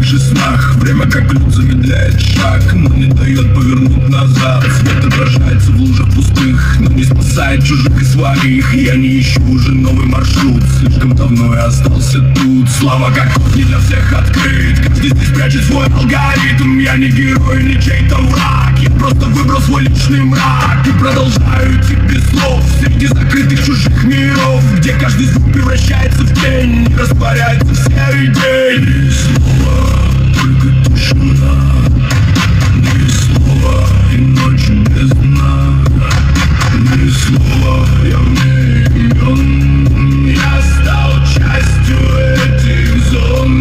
наших снах. Время как лед замедляет шаг, но не дает повернуть назад. Свет отражается в лужах пустых, но не спасает чужих и своих. Я не ищу уже новый маршрут, слишком давно я остался тут. Слава как код не для всех открыт, каждый здесь прячет свой алгоритм. Я не герой, не чей-то враг, я просто выбрал свой личный мрак и продолжаю идти без слов среди закрытых чужих миров, где каждый звук превращается в тень и растворяется в серый день. Ни слова, только тишина, ни слова и ночь без дна. Ни слова, я вне имен, я стал частью этих зон.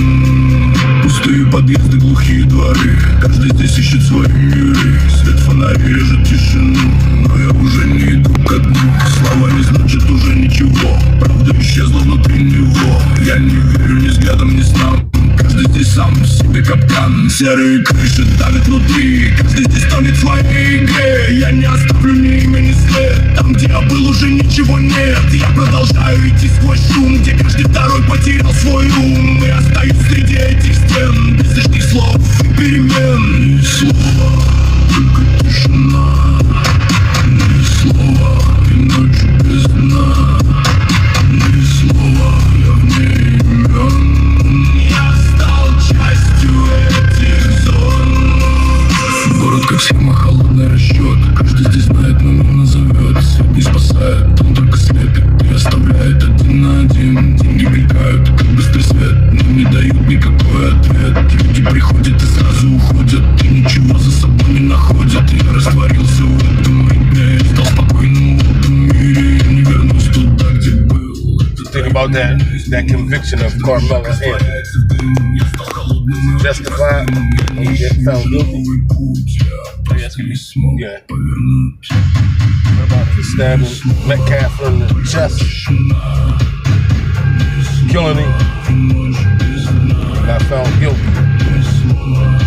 Пустые подъезды, глухие дворы, каждый здесь ищет свои миры. Свет фонарей режет тишину, но я уже не иду ко дну. Слова не значит уже ничего, правда исчезла внутри него. Я не верю ни взглядом, ни снам, каждый здесь сам себе капкан. Серые крыши давят внутри, каждый здесь тонет в своей игре. Я не оставлю ни имя, ни след, там где я был уже ничего нет. Я продолжаю идти сквозь шум, где каждый второй потерял свой ум. И остаюсь среди этих стен, без лишних слов и перемен. Ни слова, только тишина, ни слова и ночь без дна. Ни слова, я вне имен, я стал частью этих зон. Город как схема, холодный расчет, каждый здесь знает, но не назовет. Свет не спасает, он только слепит и оставляет один на один. Деньги мелькают, как быстрый свет, но не дают никакой ответ. Люди приходят и сразу уходят, и ничего за собой не находят. Я растворился в этом ритме, стал спокойным в этом мире. Я не вернусь туда, где был. Think about that conviction of Karmelo and justified when you get found guilty. Yeah. What about the stabbing METCALF in the chest, killing him, got found guilty?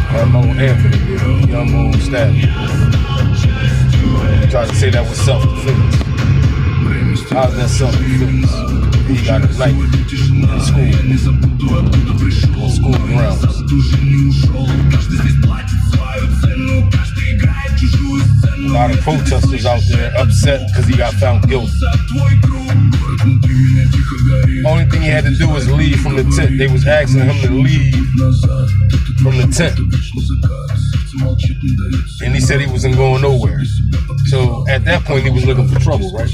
Karmelo Anthony did, young boy stabbed him. Tried to say that was self-defense. How's that self-defense? He got a knife in school grounds. A lot of protesters out there upset because he got found guilty. Only thing he had to do was leave from the tent. They was asking him to leave from the tent, and he said he wasn't going nowhere. So at that point, he was looking for trouble, right?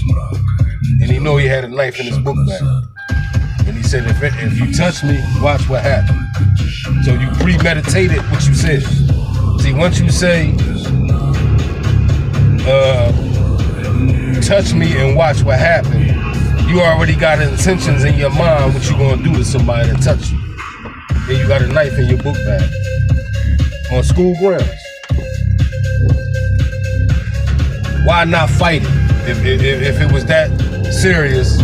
And he knew he had a knife in his book bag. And he said, if you touch me, watch what happens. So you premeditated what you said. See, once you say, touch me and watch what happens, you already got intentions in your mind what you're going to do to somebody that touch you. Then you got a knife in your book bag on school grounds. Why not fight it? If it was that serious,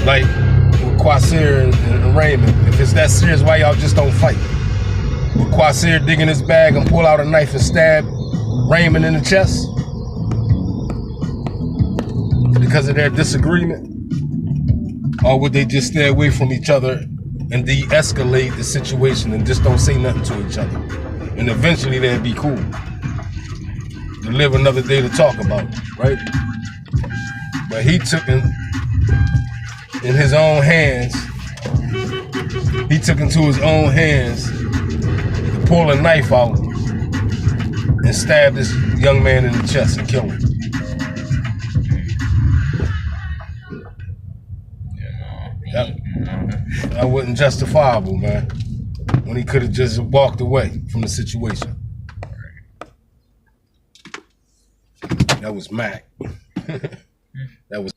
like with Quasir and Raymond, if it's that serious, why y'all just don't fight? Would Quasir dig in his bag and pull out a knife and stab Raymond in the chest? Because of their disagreement? Or would they just stay away from each other and de-escalate the situation and just don't say nothing to each other? And eventually they'd be cool. To live another day to talk about it, right? But he took in his own hands, he took into his own hands to pull a knife out and stab this young man in the chest and kill him. That wasn't justifiable, man, when he could have just walked away from the situation. That was Mac. That was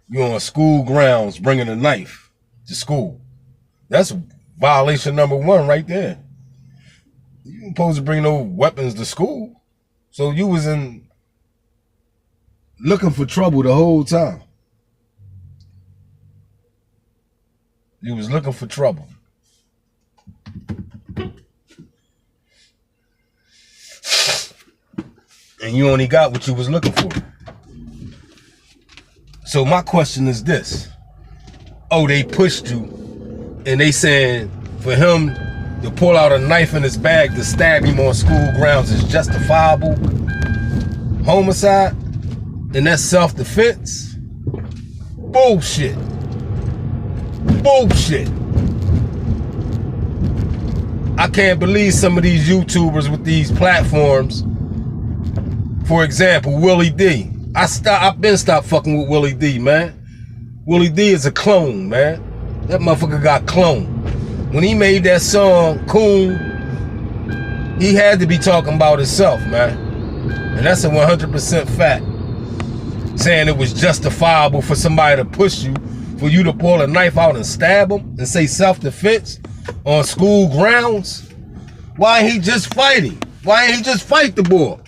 you on school grounds bringing a knife to school. That's violation number one right there. You ain't supposed to bring no weapons to school. So you was looking for trouble the whole time. You was looking for trouble. And you only got what you was looking for. So my question is this. Oh, they pushed you and they saying for him to pull out a knife in his bag to stab him on school grounds is justifiable homicide, and that's self-defense? Bullshit. Bullshit. I can't believe some of these YouTubers with these platforms. For example, Willie D. I've been stopped fucking with Willie D, man. Willie D is a clone, man. That motherfucker got cloned. When he made that song, Coon, he had to be talking about himself, man. And that's a 100% fact. Saying it was justifiable for somebody to push you, for you to pull a knife out and stab him and say self-defense on school grounds. Why ain't he just fighting? Why ain't he just fight the boy?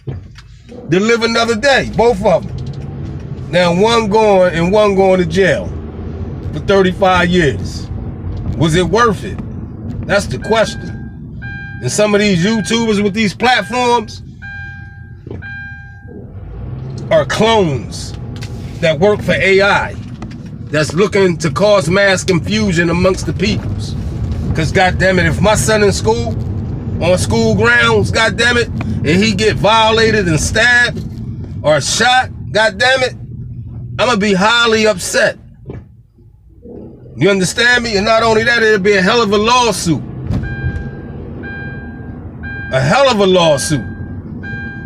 To live another day, both of them. Now one going and one going to jail for 35 years. Was it worth it? That's the question. And some of these YouTubers with these platforms are clones that work for AI, that's looking to cause mass confusion amongst the peoples. Because goddamn it, if my son in school, on school grounds, goddamn it, and he get violated and stabbed or shot, goddamn it, I'm gonna be highly upset. You understand me? And not only that, it'll be a hell of a lawsuit. A hell of a lawsuit.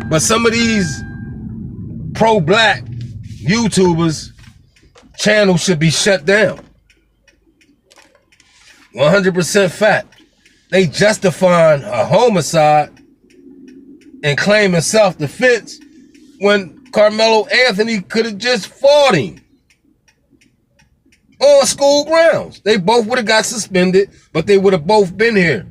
But some of these pro-black YouTubers channels should be shut down. 100% fact. They justifying a homicide and claiming self-defense when Karmelo Anthony could have just fought him on school grounds. They both would have got suspended, but they would have both been here.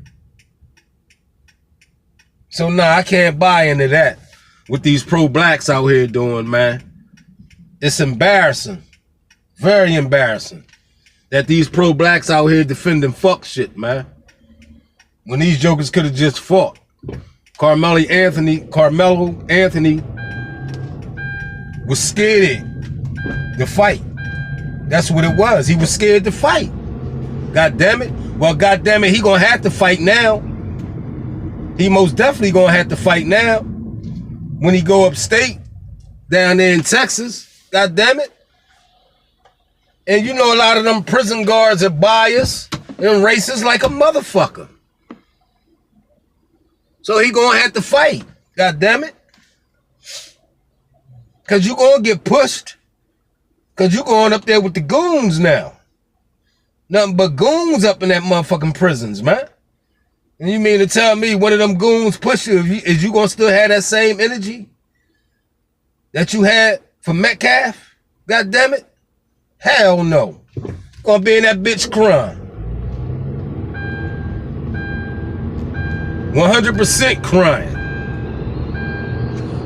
So nah, I can't buy into that what these pro-blacks out here doing, man. It's embarrassing. Very embarrassing that these pro-blacks out here defending fuck shit, man. When these jokers could have just fought. Karmelo Anthony was scared to fight. That's what it was. He was scared to fight. God damn it. Well, god damn it, he gonna have to fight now. He most definitely gonna have to fight now. When he go upstate, down there in Texas, god damn it. And you know a lot of them prison guards are biased and racist like a motherfucker. So he gonna have to fight, god damn it. Cause you gonna get pushed. Cause you going up there with the goons now. Nothing but goons up in that motherfucking prisons, man. And you mean to tell me one of them goons push you, is you gonna still have that same energy that you had for METCALF? God damn it. Hell no. Gonna be in that bitch crying. 100% crying.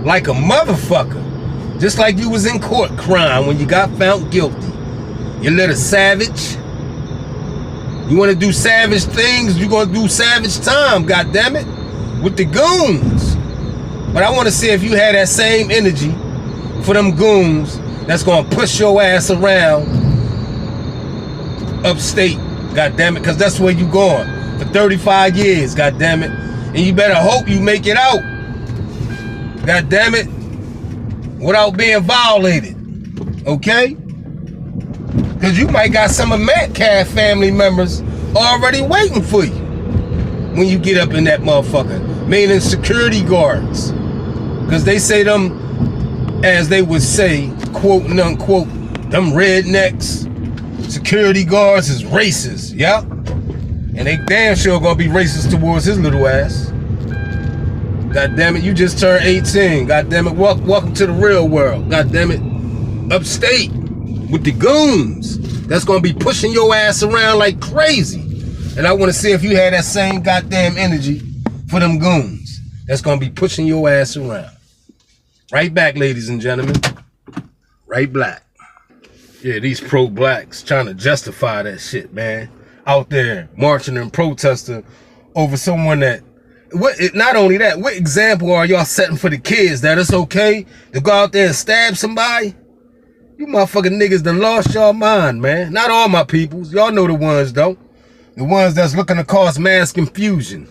Like a motherfucker. Just like you was in court crying when you got found guilty. You little savage. You want to do savage things, you're going to do savage time, goddammit, with the goons. But I want to see if you had that same energy for them goons that's going to push your ass around upstate, goddammit, because that's where you going for 35 years, goddammit. And you better hope you make it out, goddammit, without being violated, okay? Because you might got some of METCALF family members already waiting for you when you get up in that motherfucker, meaning security guards. Because they say them, as they would say, quote and unquote, them rednecks, security guards is racist, yeah? And they damn sure gonna be racist towards his little ass. God damn it, you just turned 18. God damn it, welcome to the real world. God damn it, upstate with the goons that's gonna be pushing your ass around like crazy. And I wanna see if you had that same goddamn energy for them goons that's gonna be pushing your ass around. Right back, ladies and gentlemen. Right back. Yeah, these pro-blacks trying to justify that shit, man. Out there marching and protesting over someone that, not only that, what example are y'all setting for the kids that it's okay to go out there and stab somebody? You motherfucking niggas done lost y'all mind, man. Not all my peoples. Y'all know the ones, though. The ones that's looking to cause mass confusion.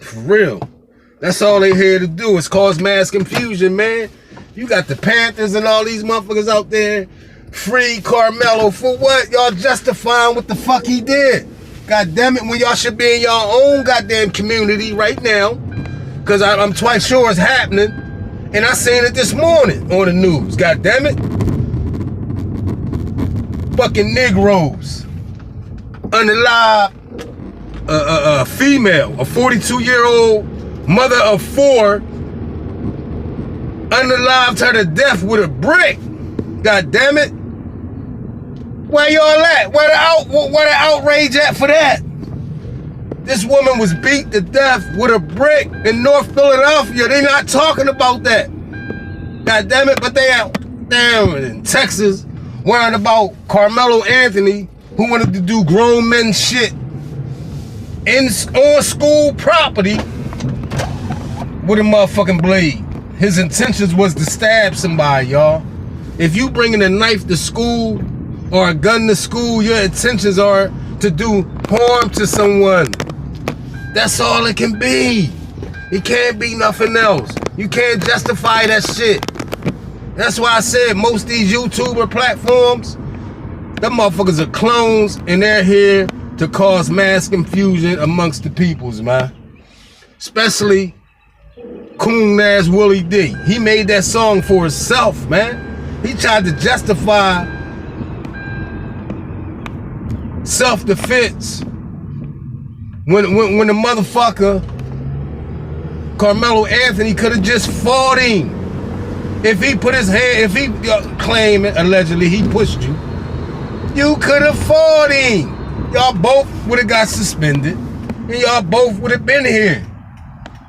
For real. That's all they here to do is cause mass confusion, man. You got the Panthers and all these motherfuckers out there. Free Karmelo for what? Y'all justifying what the fuck he did. God damn it, when y'all should be in your own goddamn community right now. Because I'm quite sure it's happening. And I seen it this morning on the news. God damn it. Fucking Negroes. Unalive. A female. A 42-year-old mother of 4. Unalived her to death with a brick. God damn it. Where y'all at? Where the outrage at for that? This woman was beat to death with a brick in North Philadelphia. They not talking about that. God damn it, but they out damn in Texas worrying about Karmelo Anthony, who wanted to do grown men shit on school property with a motherfucking blade. His intentions was to stab somebody, y'all. If you bringing a knife to school or a gun to school, your intentions are to do harm to someone. That's all it can be. It can't be nothing else. You can't justify that shit. That's why I said most of these YouTuber platforms, them motherfuckers are clones and they're here to cause mass confusion amongst the peoples, man. Especially coon ass Willie D. He made that song for himself, man. He tried to justify self-defense when the motherfucker Karmelo Anthony could have just fought him. If he put his hand, if he claiming allegedly he pushed you, you could have fought him. Y'all both would have got suspended and y'all both would have been here.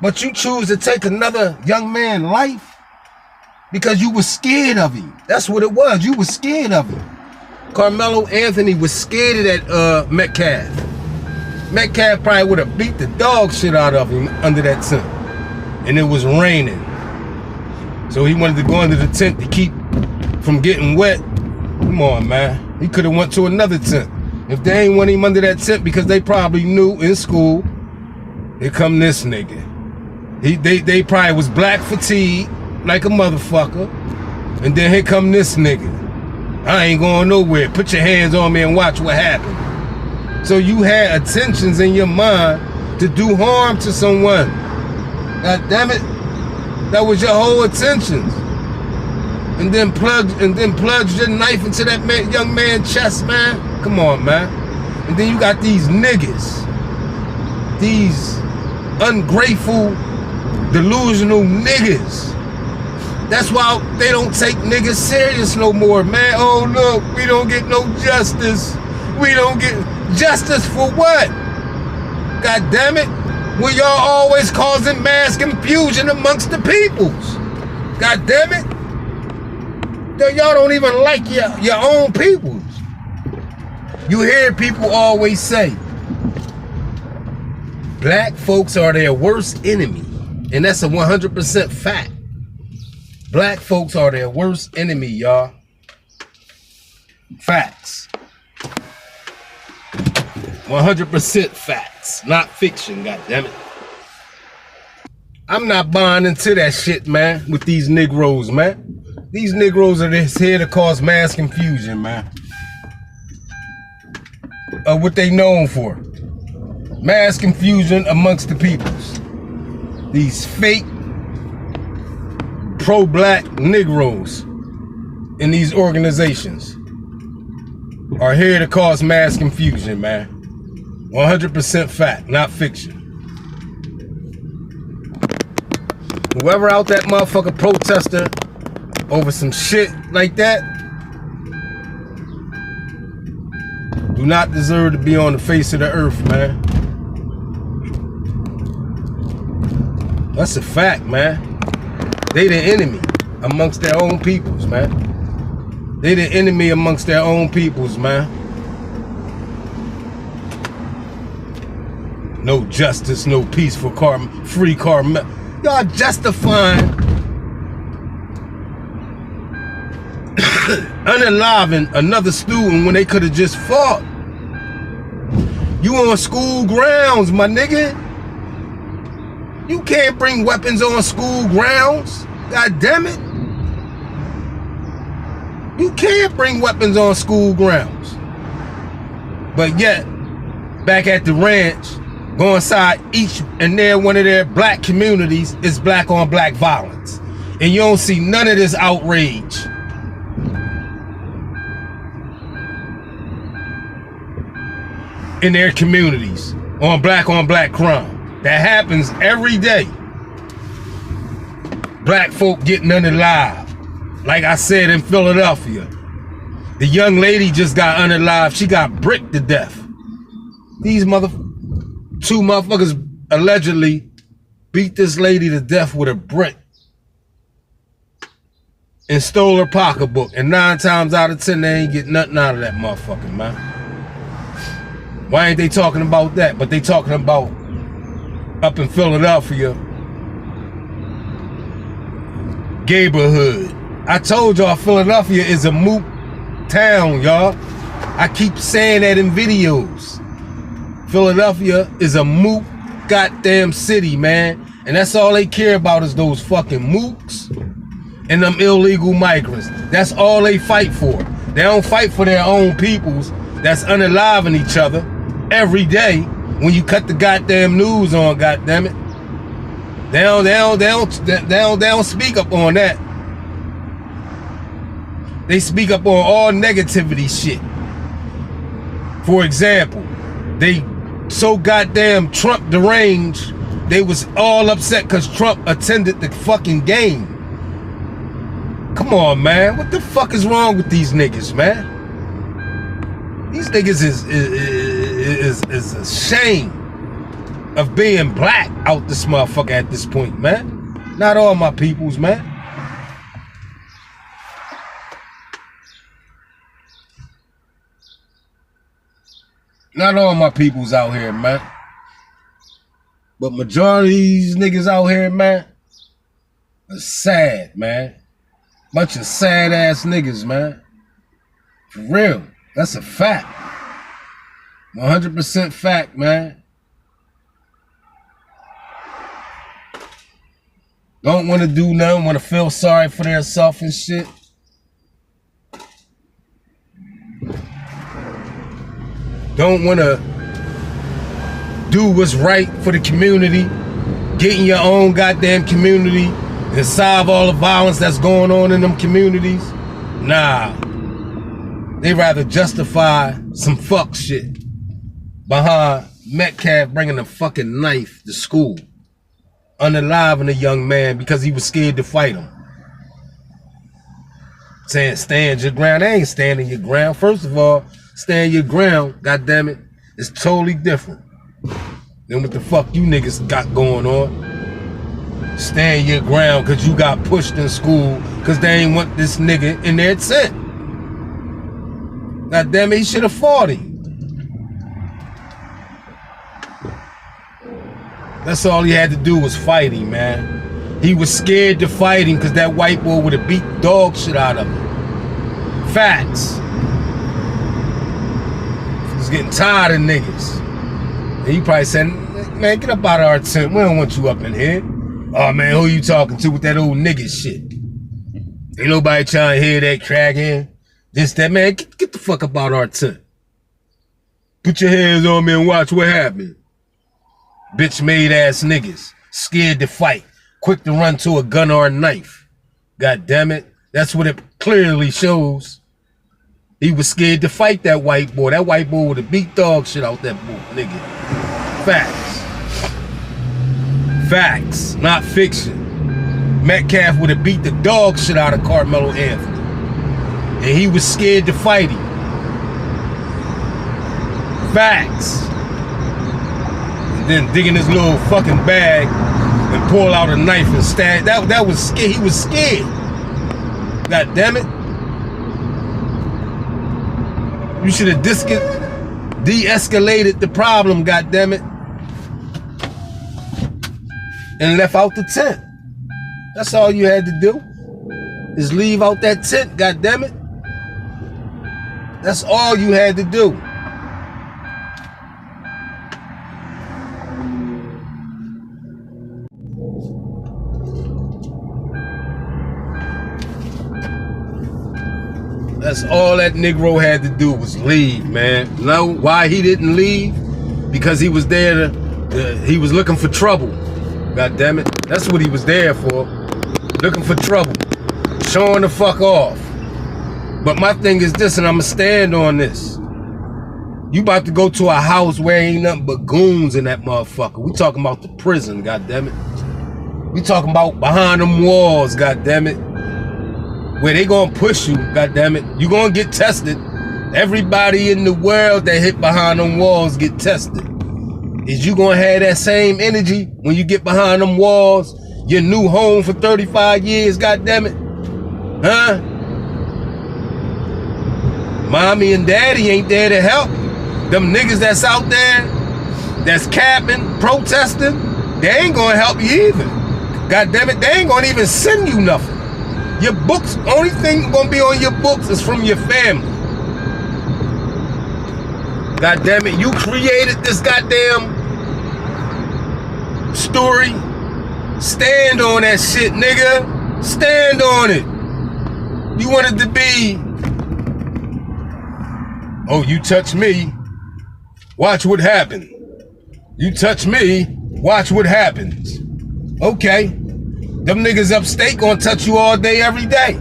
But you choose to take another young man's life because you were scared of him. That's what it was. You were scared of him. Karmelo Anthony was scared of that METCALF. METCALF probably would have beat the dog shit out of him under that tent. And it was raining. So he wanted to go under the tent to keep from getting wet. Come on, man. He could have went to another tent. If they ain't want him under that tent because they probably knew in school, here come this nigga. They probably was black fatigued like a motherfucker. And then here come this nigga. I ain't going nowhere. Put your hands on me and watch what happens. So you had intentions in your mind to do harm to someone. God damn it. That was your whole intentions. And then plunged your knife into that young man's chest, man. Come on, man. And then you got these niggas. These ungrateful, delusional niggas. That's why they don't take niggas serious no more, man. Oh, look, we don't get no justice. We don't get justice for what? God damn it. Well, y'all always causing mass confusion amongst the peoples. God damn it. Y'all don't even like your own peoples. You hear people always say, black folks are their worst enemy. And that's a 100% fact. Black folks are their worst enemy, y'all. Facts. 100% facts, not fiction, goddammit. I'm not buying into that shit, man, with these Negroes, man. These Negroes are just here to cause mass confusion, man. What they known for. Mass confusion amongst the peoples. These fake pro-black Negroes in these organizations are here to cause mass confusion, man. 100% fact, not fiction. Whoever out that motherfucker protesting over some shit like that do not deserve to be on the face of the earth, man. That's a fact, man. They the enemy amongst their own peoples, man. They the enemy amongst their own peoples, man. No justice, no peace for free Karmelo. Y'all justifying unaliving another student when they could have just fought. You on school grounds, my nigga. You can't bring weapons on school grounds. God damn it. You can't bring weapons on school grounds. But yet, back at the ranch, go inside each and every one of their black communities is black on black violence. And you don't see none of this outrage. In their communities on black crime. That happens every day. Black folk getting unalive. Like I said in Philadelphia. The young lady just got unalive. She got bricked to death. These two motherfuckers allegedly beat this lady to death with a brick and stole her pocketbook. And 9 times out of 10, they ain't get nothing out of that motherfucker, man. Why ain't they talking about that? But they talking about up in Philadelphia, neighborhood. I told y'all Philadelphia is a moot town, y'all. I keep saying that in videos. Philadelphia is a moot goddamn city, man. And that's all they care about is those fucking mooks and them illegal migrants. That's all they fight for. They don't fight for their own peoples that's unaliving each other every day when you cut the goddamn news on, goddammit. They don't speak up on that. They speak up on all negativity shit. For example, they so goddamn Trump deranged, they was all upset because Trump attended the fucking game. Come on, man. What the fuck is wrong with these niggas, man? These niggas is ashamed of being black out this motherfucker at this point, man. Not all my peoples, man. Not all my peoples out here, man. But majority of these niggas out here, man, are sad, man. Bunch of sad ass niggas, man. For real. That's a fact. 100% fact, man. Don't want to do nothing, want to feel sorry for themselves and shit. Don't want to do what's right for the community. Get in your own goddamn community and solve all the violence that's going on in them communities. Nah. They rather justify some fuck shit behind METCALF bringing a fucking knife to school, unaliving a young man because he was scared to fight him. Saying stand your ground. They ain't standing your ground. First of all, stand your ground, goddammit, is totally different than what the fuck you niggas got going on. Stand your ground because you got pushed in school because they ain't want this nigga in their tent. God damn it, he should have fought him. That's all he had to do was fight him, man. He was scared to fight him because that white boy would have beat dog shit out of him. Facts. He's getting tired of niggas. And he probably said, man, get up out of our tent. We don't want you up in here. Oh, man, who you talking to with that old nigga shit? Ain't nobody trying to hear that crackhead. This, that, man, get the fuck up out our tent. Put your hands on me and watch what happens. Bitch made ass niggas. Scared to fight. Quick to run to a gun or a knife. God damn it. That's what it clearly shows. He was scared to fight that white boy. That white boy would have beat dog shit out that boy, nigga. Facts. Facts, not fiction. METCALF would have beat the dog shit out of Karmelo Anthony. And he was scared to fight him. Facts. And then dig in his little fucking bag and pull out a knife and stab. That was scared. He was scared. God damn it. You should have de-escalated the problem, God damn it. And left out the tent. That's all you had to do. Is leave out that tent, God damn it. That's all you had to do. That's all that Negro had to do was leave, man. You know why he didn't leave? Because he was there he was looking for trouble. God damn it. That's what he was there for. Looking for trouble. Showing the fuck off. But my thing is this, and I'ma stand on this. You about to go to a house where ain't nothing but goons in that motherfucker. We talking about the prison, God damn it. We talking about behind them walls, God damn it. Where they gonna push you, God damn it. You gonna get tested. Everybody in the world that hit behind them walls get tested. Is you gonna have that same energy when you get behind them walls? Your new home for 35 years, God damn it. Huh? Mommy and daddy ain't there to help you. Them niggas that's out there, that's capping, protesting, they ain't gonna help you either. God damn it, they ain't gonna even send you nothing. Your books, only thing gonna be on your books is from your family. God damn it, you created this goddamn story. Stand on that shit, nigga. Stand on it. You wanted to be, oh, you touch me, watch what happens. You touch me, watch what happens. Okay. Them niggas upstate gonna touch you all day, every day.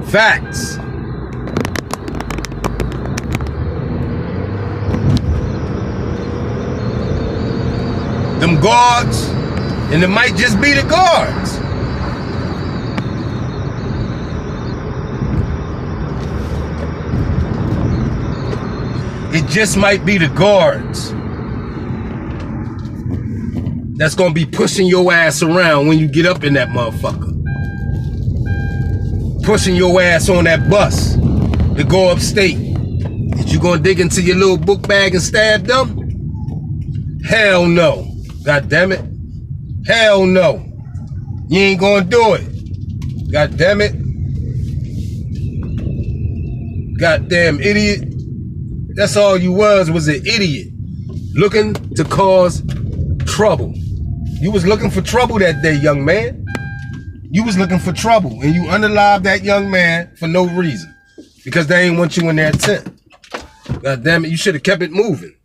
Facts. Them guards, and it might just be the guards. It just might be the guards that's gonna be pushing your ass around when you get up in that motherfucker. Pushing your ass on that bus to go upstate. Is you gonna dig into your little book bag and stab them? Hell no. God damn it. Hell no. You ain't gonna do it. God damn it. Goddamn idiot. That's all you was an idiot. Looking to cause trouble. You was looking for trouble that day, young man. You was looking for trouble, and you unalived that young man for no reason. Because they ain't want you in their tent. God damn it, you should have kept it moving.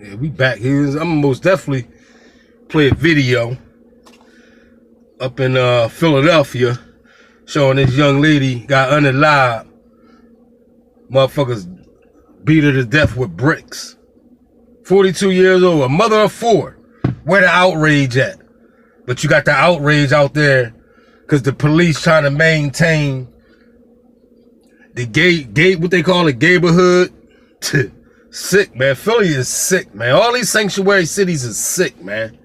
Yeah, we back here. I'm most definitely play a video up in Philadelphia showing this young lady got unalived. Motherfuckers beat her to death with bricks. 42 years old, a mother of 4. Where the outrage at? But you got the outrage out there because the police trying to maintain the gay, what they call it, neighborhood. Sick, man. Philly is sick, man. All these sanctuary cities is sick, man.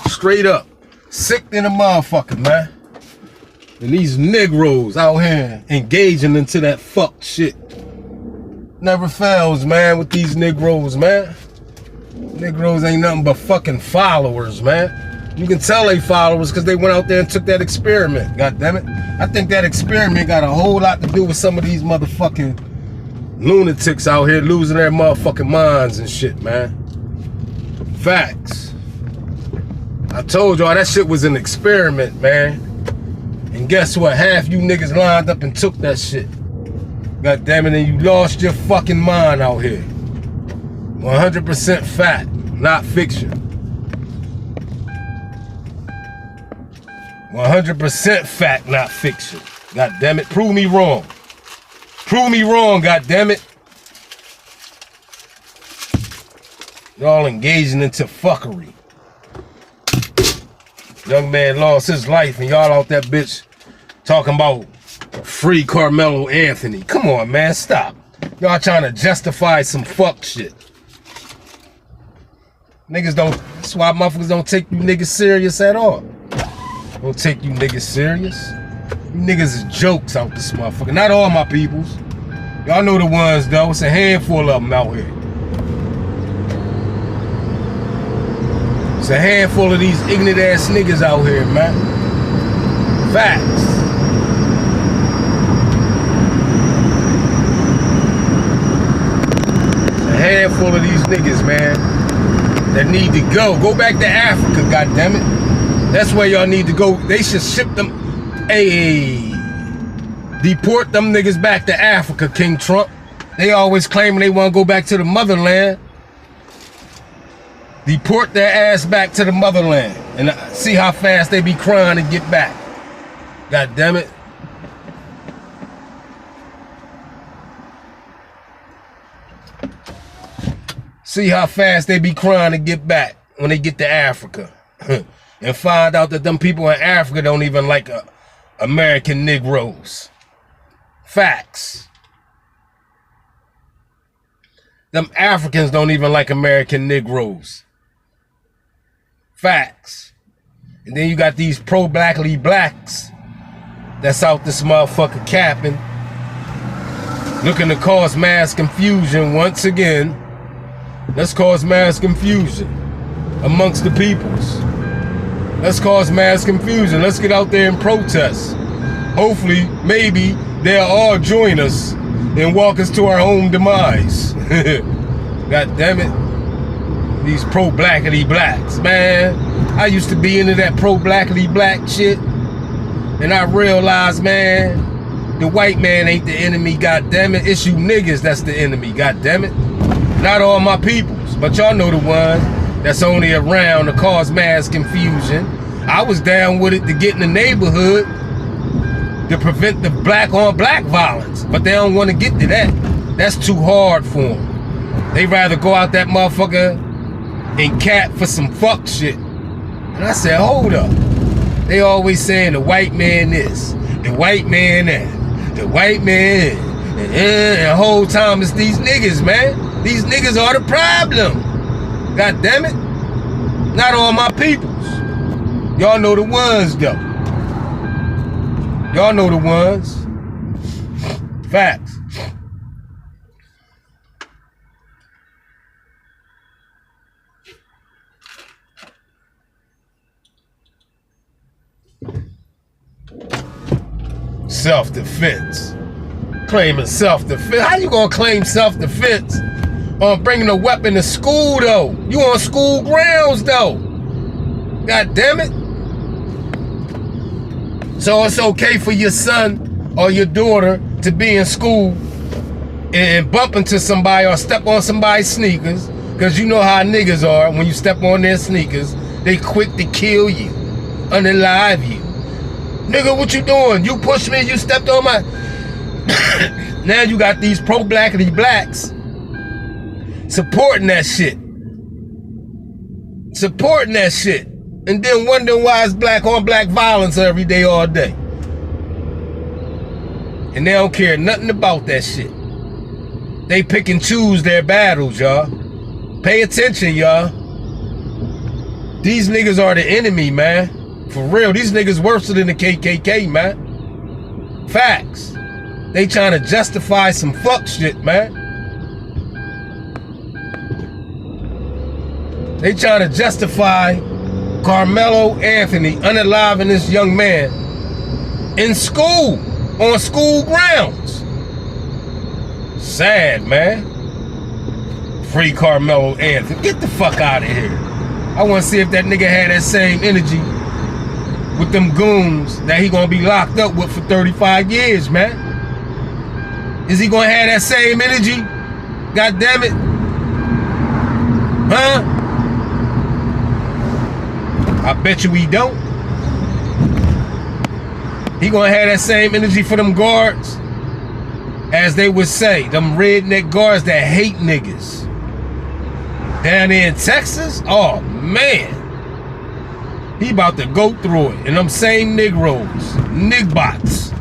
Straight up. Sick than a motherfucker, man. And these Negroes out here engaging into that fuck shit. Never fails, man, with these Negroes, man. Negroes ain't nothing but fucking followers, man. You can tell they followers because they went out there and took that experiment. God damn it. I think that experiment got a whole lot to do with some of these motherfucking lunatics out here losing their motherfucking minds and shit, man. Facts. I told y'all that shit was an experiment, man. And guess what? Half you niggas lined up and took that shit. God damn it, and you lost your fucking mind out here. 100% fact, not fiction. 100% fact, not fiction. God damn it, prove me wrong. Prove me wrong, God damn it. Y'all engaging into fuckery. Young man lost his life and y'all out that bitch talking about free Karmelo Anthony. Come on, man, stop. Y'all trying to justify some fuck shit. Niggas don't, that's why motherfuckers don't take you niggas serious at all. Don't take you niggas serious. You niggas is jokes out this motherfucker. Not all my peoples. Y'all know the ones though. It's a handful of them out here. It's a handful of these ignorant ass niggas out here, man. Facts. It's a handful of these niggas, man, that need to go. Go back to Africa, goddammit. That's where y'all need to go. They should ship them. Hey, deport them niggas back to Africa, King Trump. They always claiming they want to go back to the motherland. Deport their ass back to the motherland and see how fast they be crying to get back. God damn it. See how fast they be crying to get back when they get to Africa. And find out that them people in Africa don't even like American Negroes. Facts. Them Africans don't even like American Negroes. Facts. And then you got these pro-blackly blacks that's out this motherfucker capping, looking to cause mass confusion once again. Let's cause mass confusion amongst the peoples. Let's cause mass confusion. Let's get out there and protest. Hopefully, maybe they'll all join us and walk us to our own demise. God damn it. These pro-blackity blacks, man. I used to be into that pro-blackity black shit. And I realized, man, the white man ain't the enemy, god damn it. It's you niggas that's the enemy, god damn it. Not all my peoples, but y'all know the ones that's only around to cause mass confusion. I was down with it to get in the neighborhood to prevent the black on black violence, but they don't want to get to that. That's too hard for them. They rather go out that motherfucker and cap for some fuck shit. And I said, hold up. They always saying the white man this, the white man that, the white man, and the whole time it's these niggas, man. These niggas are the problem. God damn it. Not all my peoples. Y'all know the ones though. Y'all know the ones. Facts. Self-defense. Claiming self-defense. How you gonna claim self-defense on bringing a weapon to school though? You on school grounds though. God damn it. So it's okay for your son or your daughter to be in school and bump into somebody or step on somebody's sneakers, because you know how niggas are. When you step on their sneakers, they quick to kill you, unalive you. Nigga, what you doing? You pushed me, you stepped on my... Now you got these pro-blackity blacks supporting that shit. Supporting that shit. And then wondering why it's black on black violence every day, all day. And they don't care nothing about that shit. They pick and choose their battles, y'all. Pay attention, y'all. These niggas are the enemy, man. For real, these niggas worse than the KKK, man. Facts. They trying to justify some fuck shit, man. They trying to justify Karmelo Anthony unaliving this young man in school, on school grounds. Sad, man. Free Karmelo Anthony. Get the fuck out of here. I want to see if that nigga had that same energy with them goons that he gonna be locked up with for 35 years, man. Is he gonna have that same energy? God damn it. Huh? I bet you he don't. He gonna have that same energy for them guards, as they would say, them redneck guards that hate niggas. Down there in Texas, oh man. He about to go through it. And them same Negroes, nigbots.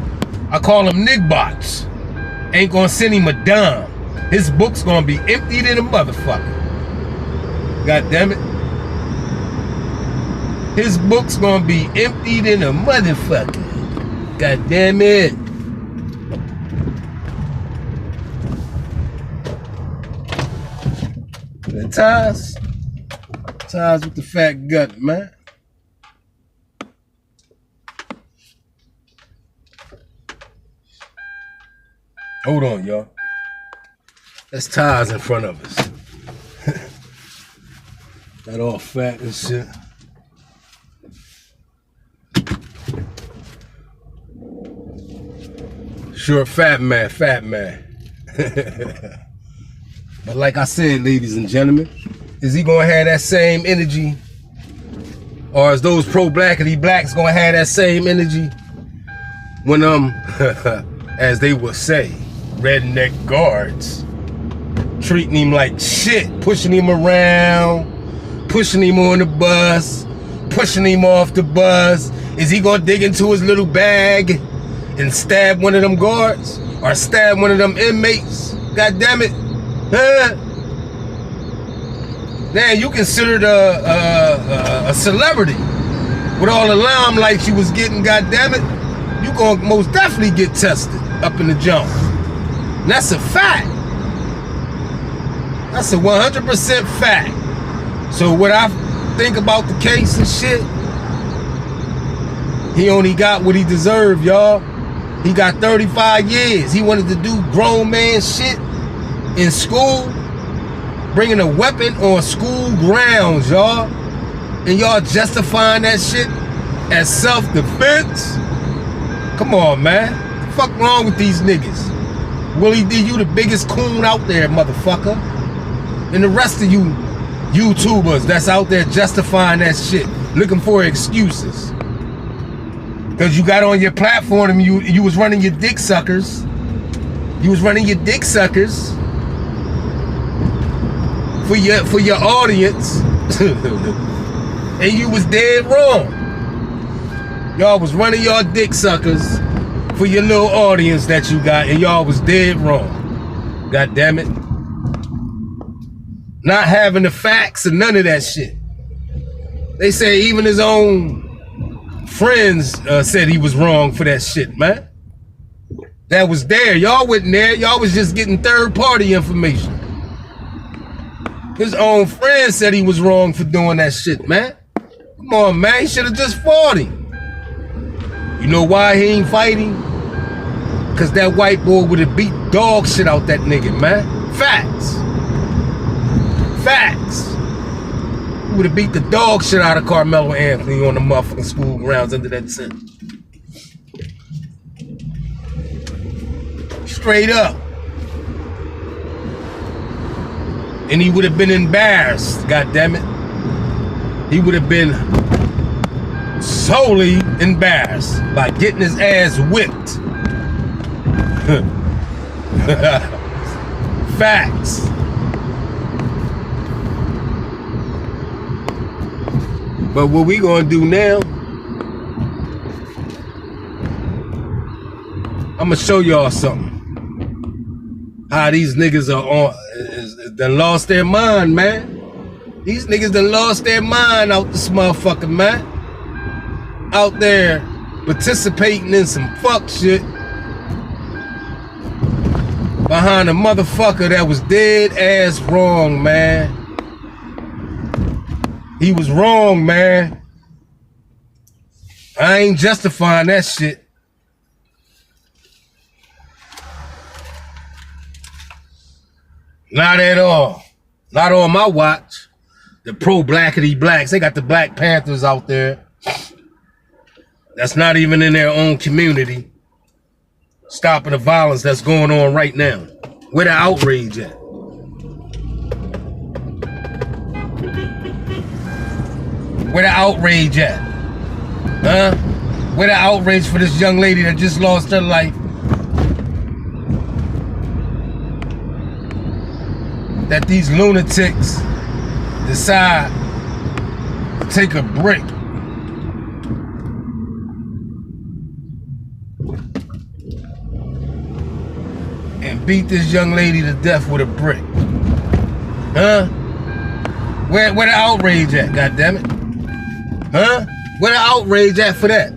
I call them nigbots. Ain't gonna send him a dime. His book's gonna be emptied in a motherfucker. God damn it. His book's gonna be emptied in a motherfucker. God damn it. The ties with the fat gut, man. Hold on, y'all. That's ties in front of us. That all fat and shit. Sure, fat man. But like I said, ladies and gentlemen, is he gonna have that same energy? Or is those pro-blackity blacks gonna have that same energy when as they would say, redneck guards treating him like shit, pushing him around, pushing him on the bus, pushing him off the bus? Is he gonna dig into his little bag and stab one of them guards or stab one of them inmates? God damn it. Huh? Man, you considered a celebrity with all the limelight you was getting, God damn it. You gonna most definitely get tested up in the jump. And that's a fact. That's a 100% fact. So what I think about the case and shit, he only got what he deserved, y'all. He got 35 years. He wanted to do grown man shit in school, bringing a weapon on school grounds, y'all. And y'all justifying that shit as self-defense? Come on, man. What the fuck wrong with these niggas? Willie D, you the biggest coon out there, motherfucker. And the rest of you YouTubers that's out there justifying that shit, looking for excuses. Cause you got on your platform and you was running your dick suckers. You was running your dick suckers for your audience. And you was dead wrong. Y'all was running your dick suckers for your little audience that you got, and y'all was dead wrong. God damn it. Not having the facts and none of that shit. They say even his own friends said he was wrong for that shit, man. That was there. Y'all wasn't there. Y'all was just getting third-party information. His own friends said he was wrong for doing that shit, man. Come on, man. He should have just fought him. You know why he ain't fighting? Cause that white boy would have beat dog shit out that nigga, man. Facts. Facts. He would have beat the dog shit out of Karmelo Anthony on the motherfucking school grounds under that tent. Straight up. And he would have been embarrassed, God damn it. He would have been solely embarrassed by getting his ass whipped. Facts. But what we gonna do now, I'm gonna show y'all something. How these niggas are done lost their mind, man. These niggas done lost their mind out this motherfucker, man. Out there participating in some fuck shit behind a motherfucker that was dead ass wrong, man. He was wrong, man. I ain't justifying that shit. Not at all. Not on my watch. The pro-blackity blacks, they got the Black Panthers out there. That's not even in their own community. Stopping the violence that's going on right now. Where the outrage at? Where the outrage at? Huh? Where the outrage for this young lady that just lost her life? That these lunatics decide to take a break and beat this young lady to death with a brick. Huh? Where the outrage at, goddammit? Huh? Where the outrage at for that?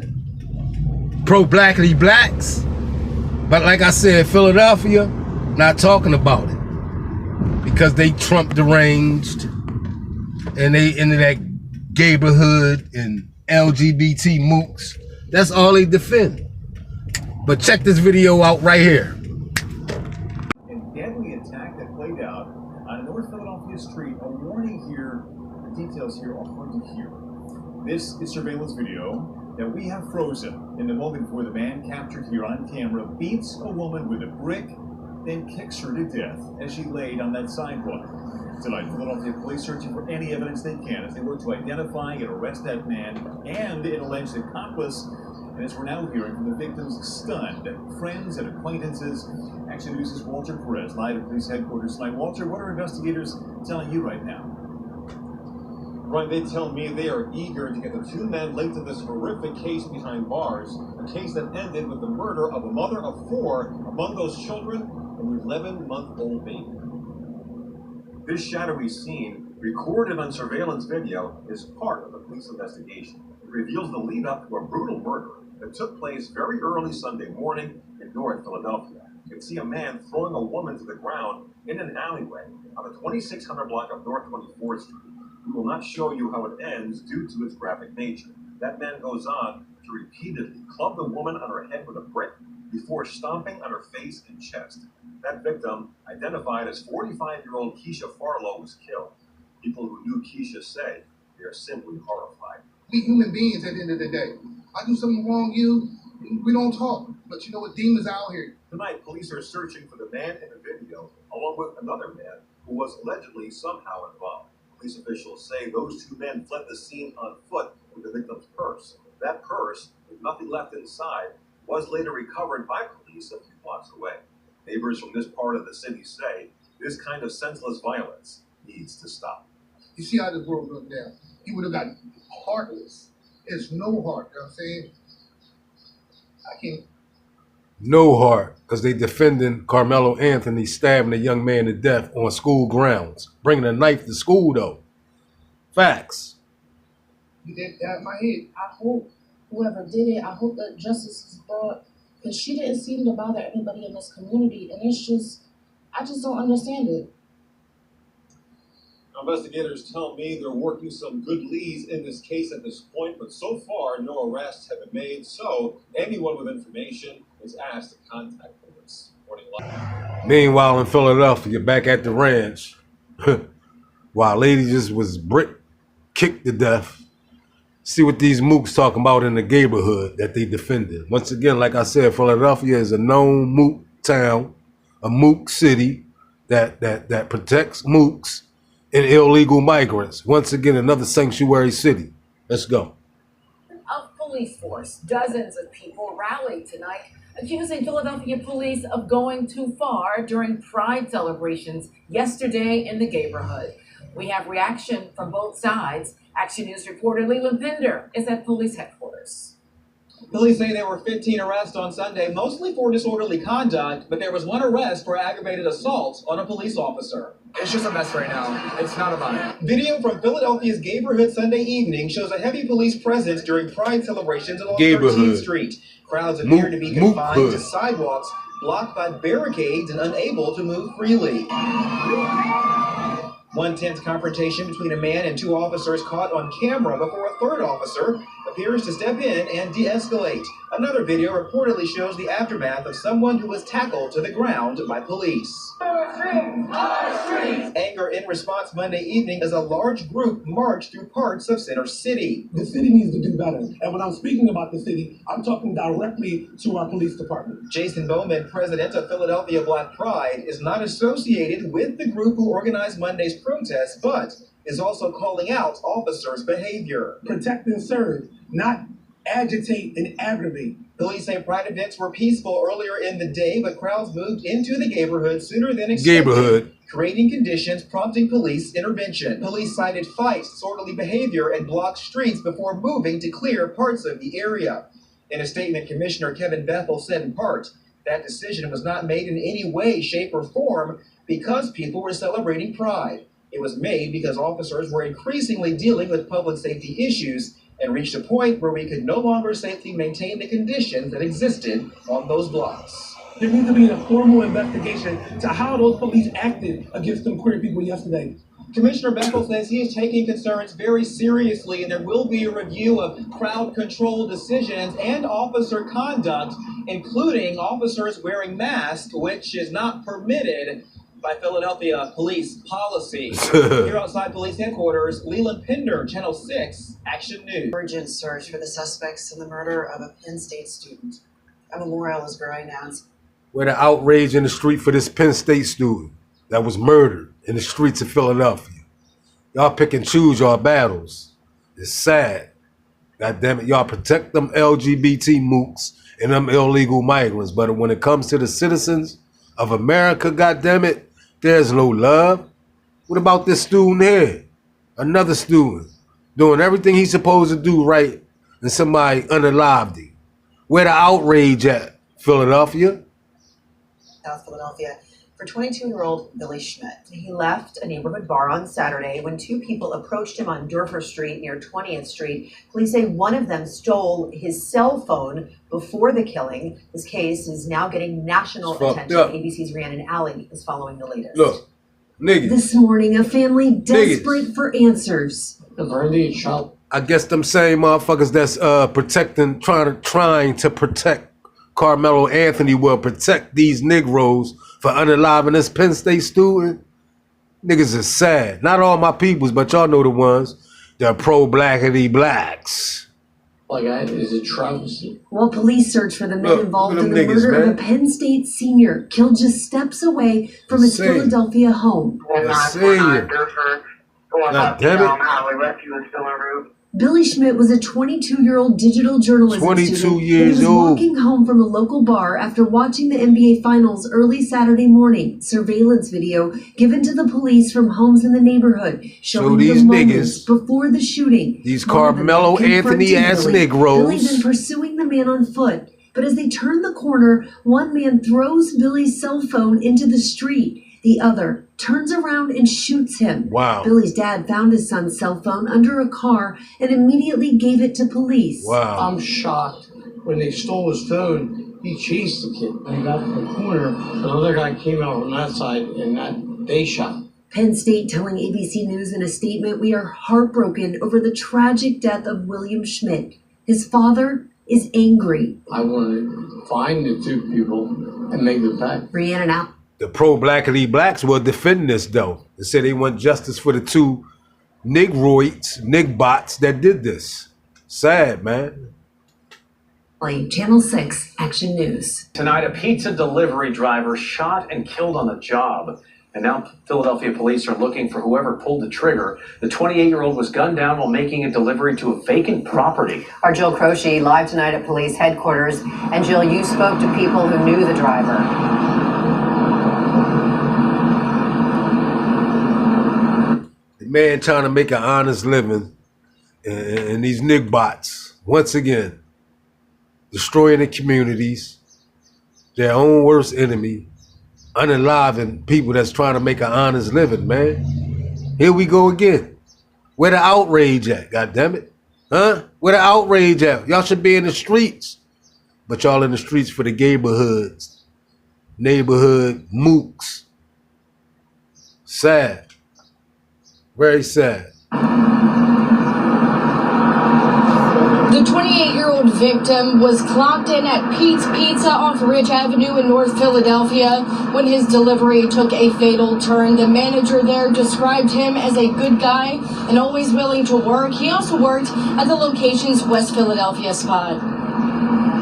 Pro-blackity blacks? But like I said, Philadelphia, not talking about it. Because they Trump deranged and they into that gayborhood and LGBT mooks. That's all they defend. But check this video out right here. And deadly attack that played out on North Philadelphia Street. A warning here, the details here are hard to hear. This is surveillance video Now we have frozen in the moment before the man captured here on camera beats a woman with a brick, then kicks her to death as she laid on that sidewalk. Tonight, Philadelphia police searching for any evidence they can as they work to identify and arrest that man and an alleged accomplice. And as we're now hearing from the victim's stunned friends and acquaintances, Action News' Walter Perez live at police headquarters tonight. Walter, what are investigators telling you right now? Right, they tell me they are eager to get the two men linked to this horrific case behind bars, a case that ended with the murder of a mother of 4, among those children, an 11-month-old baby. This shadowy scene, recorded on surveillance video, is part of the police investigation. It reveals the lead-up to a brutal murder that took place very early Sunday morning in North Philadelphia. You can see a man throwing a woman to the ground in an alleyway on the 2600 block of North 24th Street. We will not show you how it ends due to its graphic nature. That man goes on to repeatedly club the woman on her head with a brick before stomping on her face and chest. That victim, identified as 45-year-old Keisha Farlow, was killed. People who knew Keisha say they are simply horrified. We human beings at the end of the day. I do something wrong, we don't talk. But you know what, demons out here. Tonight, police are searching for the man in the video, along with another man who was allegedly somehow involved. Police officials say those two men fled the scene on foot with the victim's purse. That purse, with nothing left inside, was later recovered by police a few blocks away. Neighbors from this part of the city say this kind of senseless violence needs to stop. You see how this world goes down. He would have got heartless. There's no heart, you know what I'm saying? I can't. No heart, because they defending Karmelo Anthony stabbing a young man to death on school grounds. Bringing a knife to school, though. Facts. You did that in my head. I hope whoever did it, I hope that justice is brought, because she didn't seem to bother anybody in this community, and it's just, I just don't understand it. Investigators tell me they're working some good leads in this case at this point, but so far no arrests have been made, so anyone with information is asked to contact police. Meanwhile, in Philadelphia, back at the ranch, while lady just was brick kicked to death. See what these mooks talking about in the neighborhood that they defended. Once again, like I said, Philadelphia is a known mook town, a mook city that protects mooks and illegal migrants. Once again, another sanctuary city. Let's go. Of police force, dozens of people rallied tonight accusing Philadelphia police of going too far during Pride celebrations yesterday in the neighborhood. We have reaction from both sides. Action News reporter Leland Pinder is at police headquarters. Police say there were 15 arrests on Sunday, mostly for disorderly conduct, but there was one arrest for aggravated assault on a police officer. It's just a mess right now. It's not about it. Video from Philadelphia's neighborhood Sunday evening shows a heavy police presence during Pride celebrations along 13th Street. Crowds appear to be confined to sidewalks, blocked by barricades and unable to move freely. One tense confrontation between a man and two officers caught on camera before a third officer appears to step in and de-escalate. Another video reportedly shows the aftermath of someone who was tackled to the ground by police. Anger in response Monday evening as a large group marched through parts of Center City. The city needs to do better. And when I'm speaking about the city, I'm talking directly to our police department. Jason Bowman, president of Philadelphia Black Pride, is not associated with the group who organized Monday's protest, but is also calling out officers' behavior. Protect and serve, not agitate and aggravate. Police say Pride events were peaceful earlier in the day, but crowds moved into the neighborhood sooner than expected, creating conditions prompting police intervention. Police cited fights, disorderly behavior, and blocked streets before moving to clear parts of the area. In a statement, Commissioner Kevin Bethel said in part, that decision was not made in any way, shape, or form because people were celebrating Pride. It was made because officers were increasingly dealing with public safety issues and reached a point where we could no longer safely maintain the conditions that existed on those blocks. There needs to be a formal investigation to how those police acted against them queer people yesterday. Commissioner Bethel says he is taking concerns very seriously, and there will be a review of crowd control decisions and officer conduct, including officers wearing masks, which is not permitted by Philadelphia police policy. Here outside police headquarters, Leland Pinder, Channel 6, Action News. Urgent search for the suspects in the murder of a Penn State student. A memorial is growing now. Where the outrage in the street for this Penn State student that was murdered in the streets of Philadelphia. Y'all pick and choose your battles. It's sad. God damn it, y'all protect them LGBT mooks and them illegal migrants. But when it comes to the citizens of America, God damn it, there's no love. What about this student here? Another student doing everything he's supposed to do right, and somebody unalived him. Where the outrage at? Philadelphia? South Philadelphia. For 22-year-old Billy Schmidt. He left a neighborhood bar on Saturday when two people approached him on Dorfer Street near 20th Street. Police say one of them stole his cell phone before the killing. This case is now getting national attention. ABC's Rhiannon Alley is following the latest. Look, niggas. This morning, a family desperate for answers. I guess them same motherfuckers that's trying to protect Karmelo Anthony will protect these Negroes for unaliving this Penn State student. Niggas is sad. Not all my peoples, but y'all know the ones. They're pro-blackity blacks. Is it travesty? While police search for the men involved in the murder of a Penn State senior killed just steps away from his Philadelphia home. God damn it. Billy Schmidt was a 22-year-old digital journalism 22 student years who was old. walking home from a local bar after watching the NBA Finals early Saturday morning. Surveillance video given to the police from homes in the neighborhood showing these the moments niggas, before the shooting. these Karmelo Anthony ass Negroes. Billy then pursuing the man on foot. But as they turn the corner, one man throws Billy's cell phone into the street. The other turns around and shoots him. Wow. Billy's dad found his son's cell phone under a car and immediately gave it to police. Wow. I'm shocked. When they stole his phone, he chased the kid. When he got to the corner, another guy came out on that side and they shot. Penn State telling ABC News in a statement, "We are heartbroken over the tragic death of William Schmidt. His father is angry." I want to find the two people and make it back. Rhiannon out. The pro-blackity blacks were defending this though. They said they want justice for the two Negroids, Nigbots that did this. Sad, man. Channel 6 Action News. Tonight, a pizza delivery driver shot and killed on the job. And now Philadelphia police are looking for whoever pulled the trigger. The 28-year-old was gunned down while making a delivery to a vacant property. Our Jill Croce live tonight at police headquarters. And Jill, you spoke to people who knew the driver. Man trying to make an honest living, and these nigbots, once again, destroying the communities, their own worst enemy, unaliving people that's trying to make an honest living, man. Here we go again. Where the outrage at, goddammit? Huh? Where the outrage at? Y'all should be in the streets. But y'all in the streets for the neighborhoods, neighborhood mooks. Sad. Very sad. The 28-year-old victim was clocked in at Pete's Pizza off Ridge Avenue in North Philadelphia when his delivery took a fatal turn. The manager there described him as a good guy and always willing to work. He also worked at the location's West Philadelphia spot.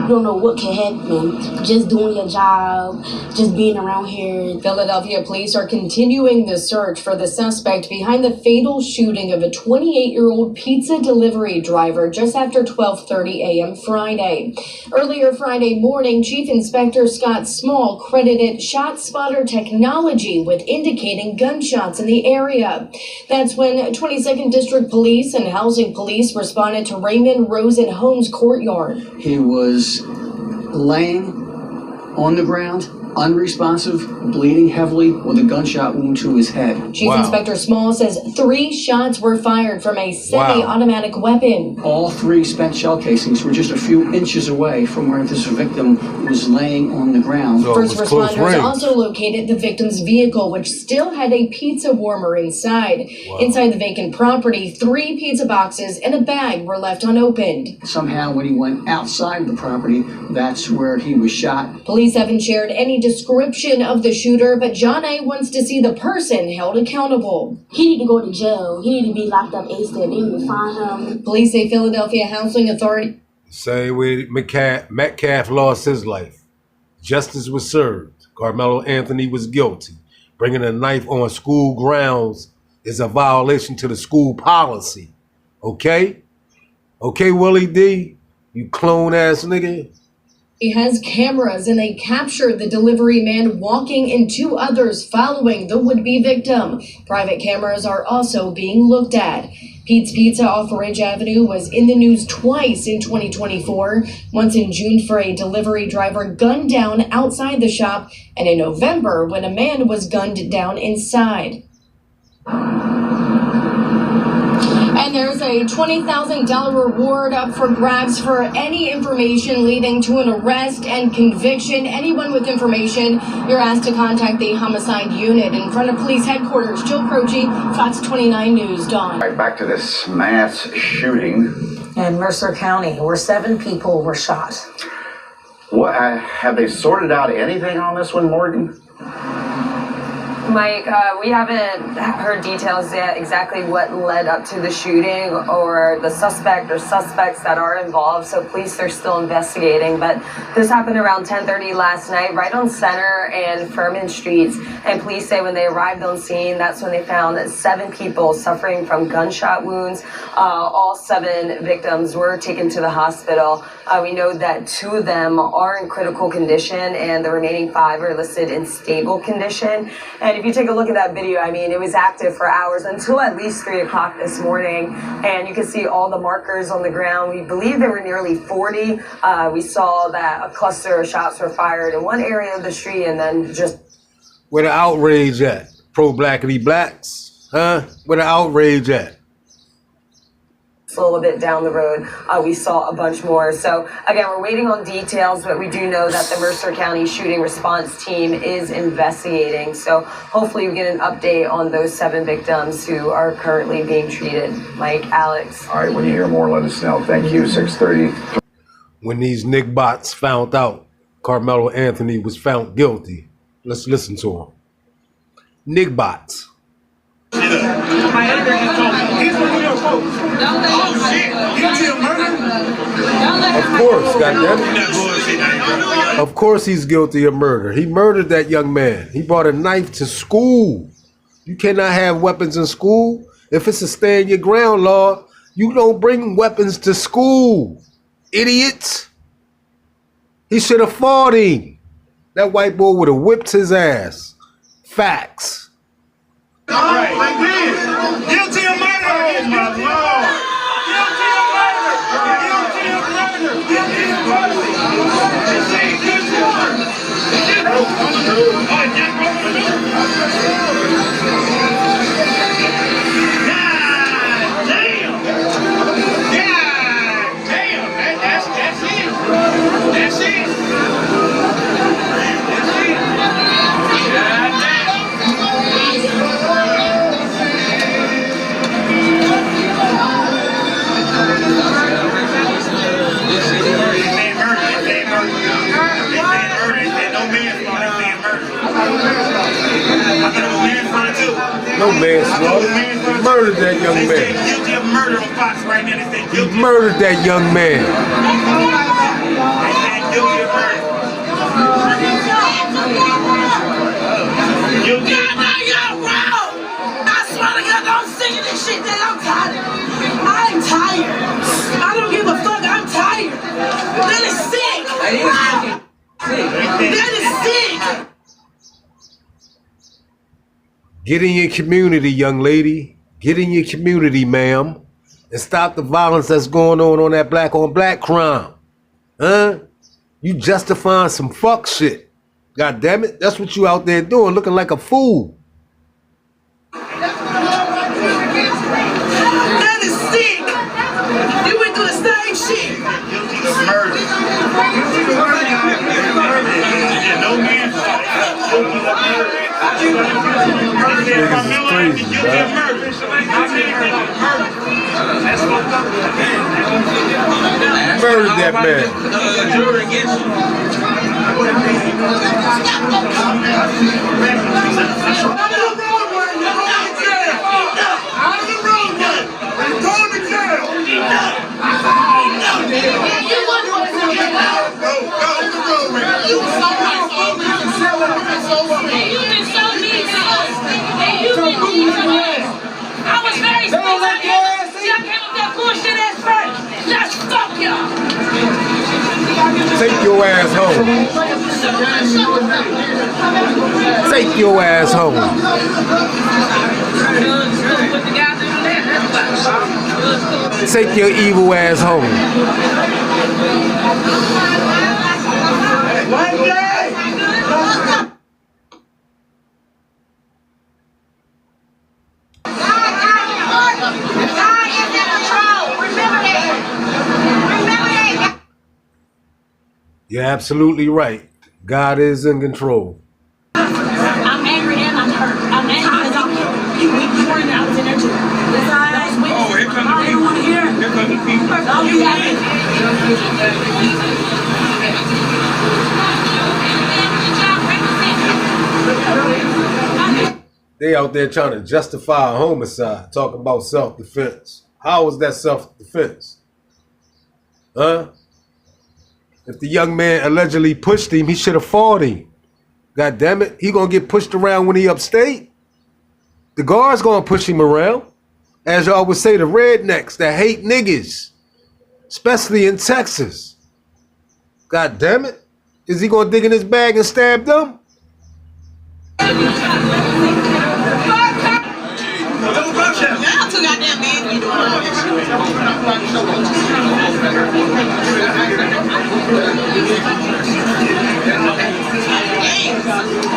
You don't know what can happen. Just doing your job, just being around here. Philadelphia police are continuing the search for the suspect behind the fatal shooting of a 28-year-old pizza delivery driver just after 12:30 a.m. Friday. Earlier Friday morning, Chief Inspector Scott Small credited ShotSpotter technology with indicating gunshots in the area. That's when 22nd District Police and Housing Police responded to Raymond Rosen Homes' courtyard. He was laying on the ground, unresponsive, bleeding heavily with a gunshot wound to his head. Chief Inspector Small says 3 shots were fired from a semi-automatic weapon. All 3 spent shell casings were just a few inches away from where this victim was laying on the ground. First responders also located the victim's vehicle, which still had a pizza warmer inside. Inside the vacant property, 3 pizza boxes and a bag were left unopened. Somehow when he went outside the property, that's where he was shot. Police haven't shared any description of the shooter, but John A. wants to see the person held accountable. He need to go to jail. He need to be locked up ASAP. They need to find him. Police say Philadelphia Housing Authority. Same way Metcalf lost his life. Justice was served. Karmelo Anthony was guilty. Bringing a knife on school grounds is a violation to the school policy. Okay? Okay, Willie D? You clone ass nigga? He has cameras and they captured the delivery man walking and 2 others following the would-be victim. Private cameras are also being looked at. Pete's Pizza off Ridge Avenue was in the news twice in 2024, once in June for a delivery driver gunned down outside the shop, and in November when a man was gunned down inside. And there's a $20,000 reward up for grabs for any information leading to an arrest and conviction. Anyone with information, you're asked to contact the homicide unit in front of police headquarters. Jill Croce, Fox 29 News, Dawn. All right, back to this mass shooting in Mercer County, where 7 people were shot. What have they sorted out anything on this one, Morgan? Mike, we haven't heard details yet exactly what led up to the shooting or the suspect or suspects that are involved, so police are still investigating. But this happened around 10:30 last night, right on Center and Furman Streets, and police say when they arrived on scene, that's when they found that 7 people suffering from gunshot wounds. All 7 victims were taken to the hospital. We know that 2 of them are in critical condition and the remaining 5 are listed in stable condition. And if you take a look at that video, I mean, it was active for hours until at least 3 o'clock this morning. And you can see all the markers on the ground. We believe there were nearly 40. We saw that a cluster of shots were fired in one area of the street and then just... Where the outrage at? Pro-blackity blacks? Huh? Where the outrage at? A little bit down the road, we saw a bunch more. So again, we're waiting on details, but we do know that the Mercer County shooting response team is investigating. So hopefully we get an update on those 7 victims who are currently being treated. Mike, Alex. All right, when you hear more, let us know. Thank you, 6:30. When these Nick bots found out Karmelo Anthony was found guilty, let's listen to him. Nick bots. My editor just told me he's one of your folks. Oh shit! Guilty of murder? Of course, goddammit. Of course he's guilty of murder. He murdered that young man. He brought a knife to school. You cannot have weapons in school. If it's a stand your ground law, you don't bring weapons to school. Idiots. He should have fought him. That white boy would have whipped his ass. Facts. All right, like this. Guilty of murder. Oh my Lord. Guilty of murder. Guilty of murder. Guilty of murder. That's it. No manslaughter. He murdered that young man. Guilty of murder on Fox right now. They say guilty. He murdered that young man. They say guilty of murder. Guilty of murder. Y'all wrong. I swear to God, don't sing this shit that I'm tired. I'm tired. I don't give a fuck. I'm tired. That is sick. That is sick. Get in your community, young lady. Get in your community, ma'am. And stop the violence that's going on that black on black crime. Huh? You justifying some fuck shit. God damn it. That's what you out there doing, looking like a fool. That is sick. You went through the same shit. Guilty of murder. No man. Guilty of murder. Niggas is crazy, bro. Murdered that man. I was very bullshit ass first. Let's fuck y'all. Take your ass home. Take your ass home. Take your evil ass home. You're absolutely right. God is in control. I'm angry and I'm hurt. I'm angry because you warned me I was in there too. Oh, here comes the people. I don't want to hear. Here comes the people. Oh, you got it. They out there trying to justify a homicide, talking about self-defense. How was that self-defense? Huh? If the young man allegedly pushed him, he should have fought him. God damn it. He gonna get pushed around when he upstate. The guard's gonna push him around. As y'all would say, the rednecks that hate niggas. Especially in Texas. God damn it. Is he gonna dig in his bag and stab them? Now too goddamn big. You doing all this shit.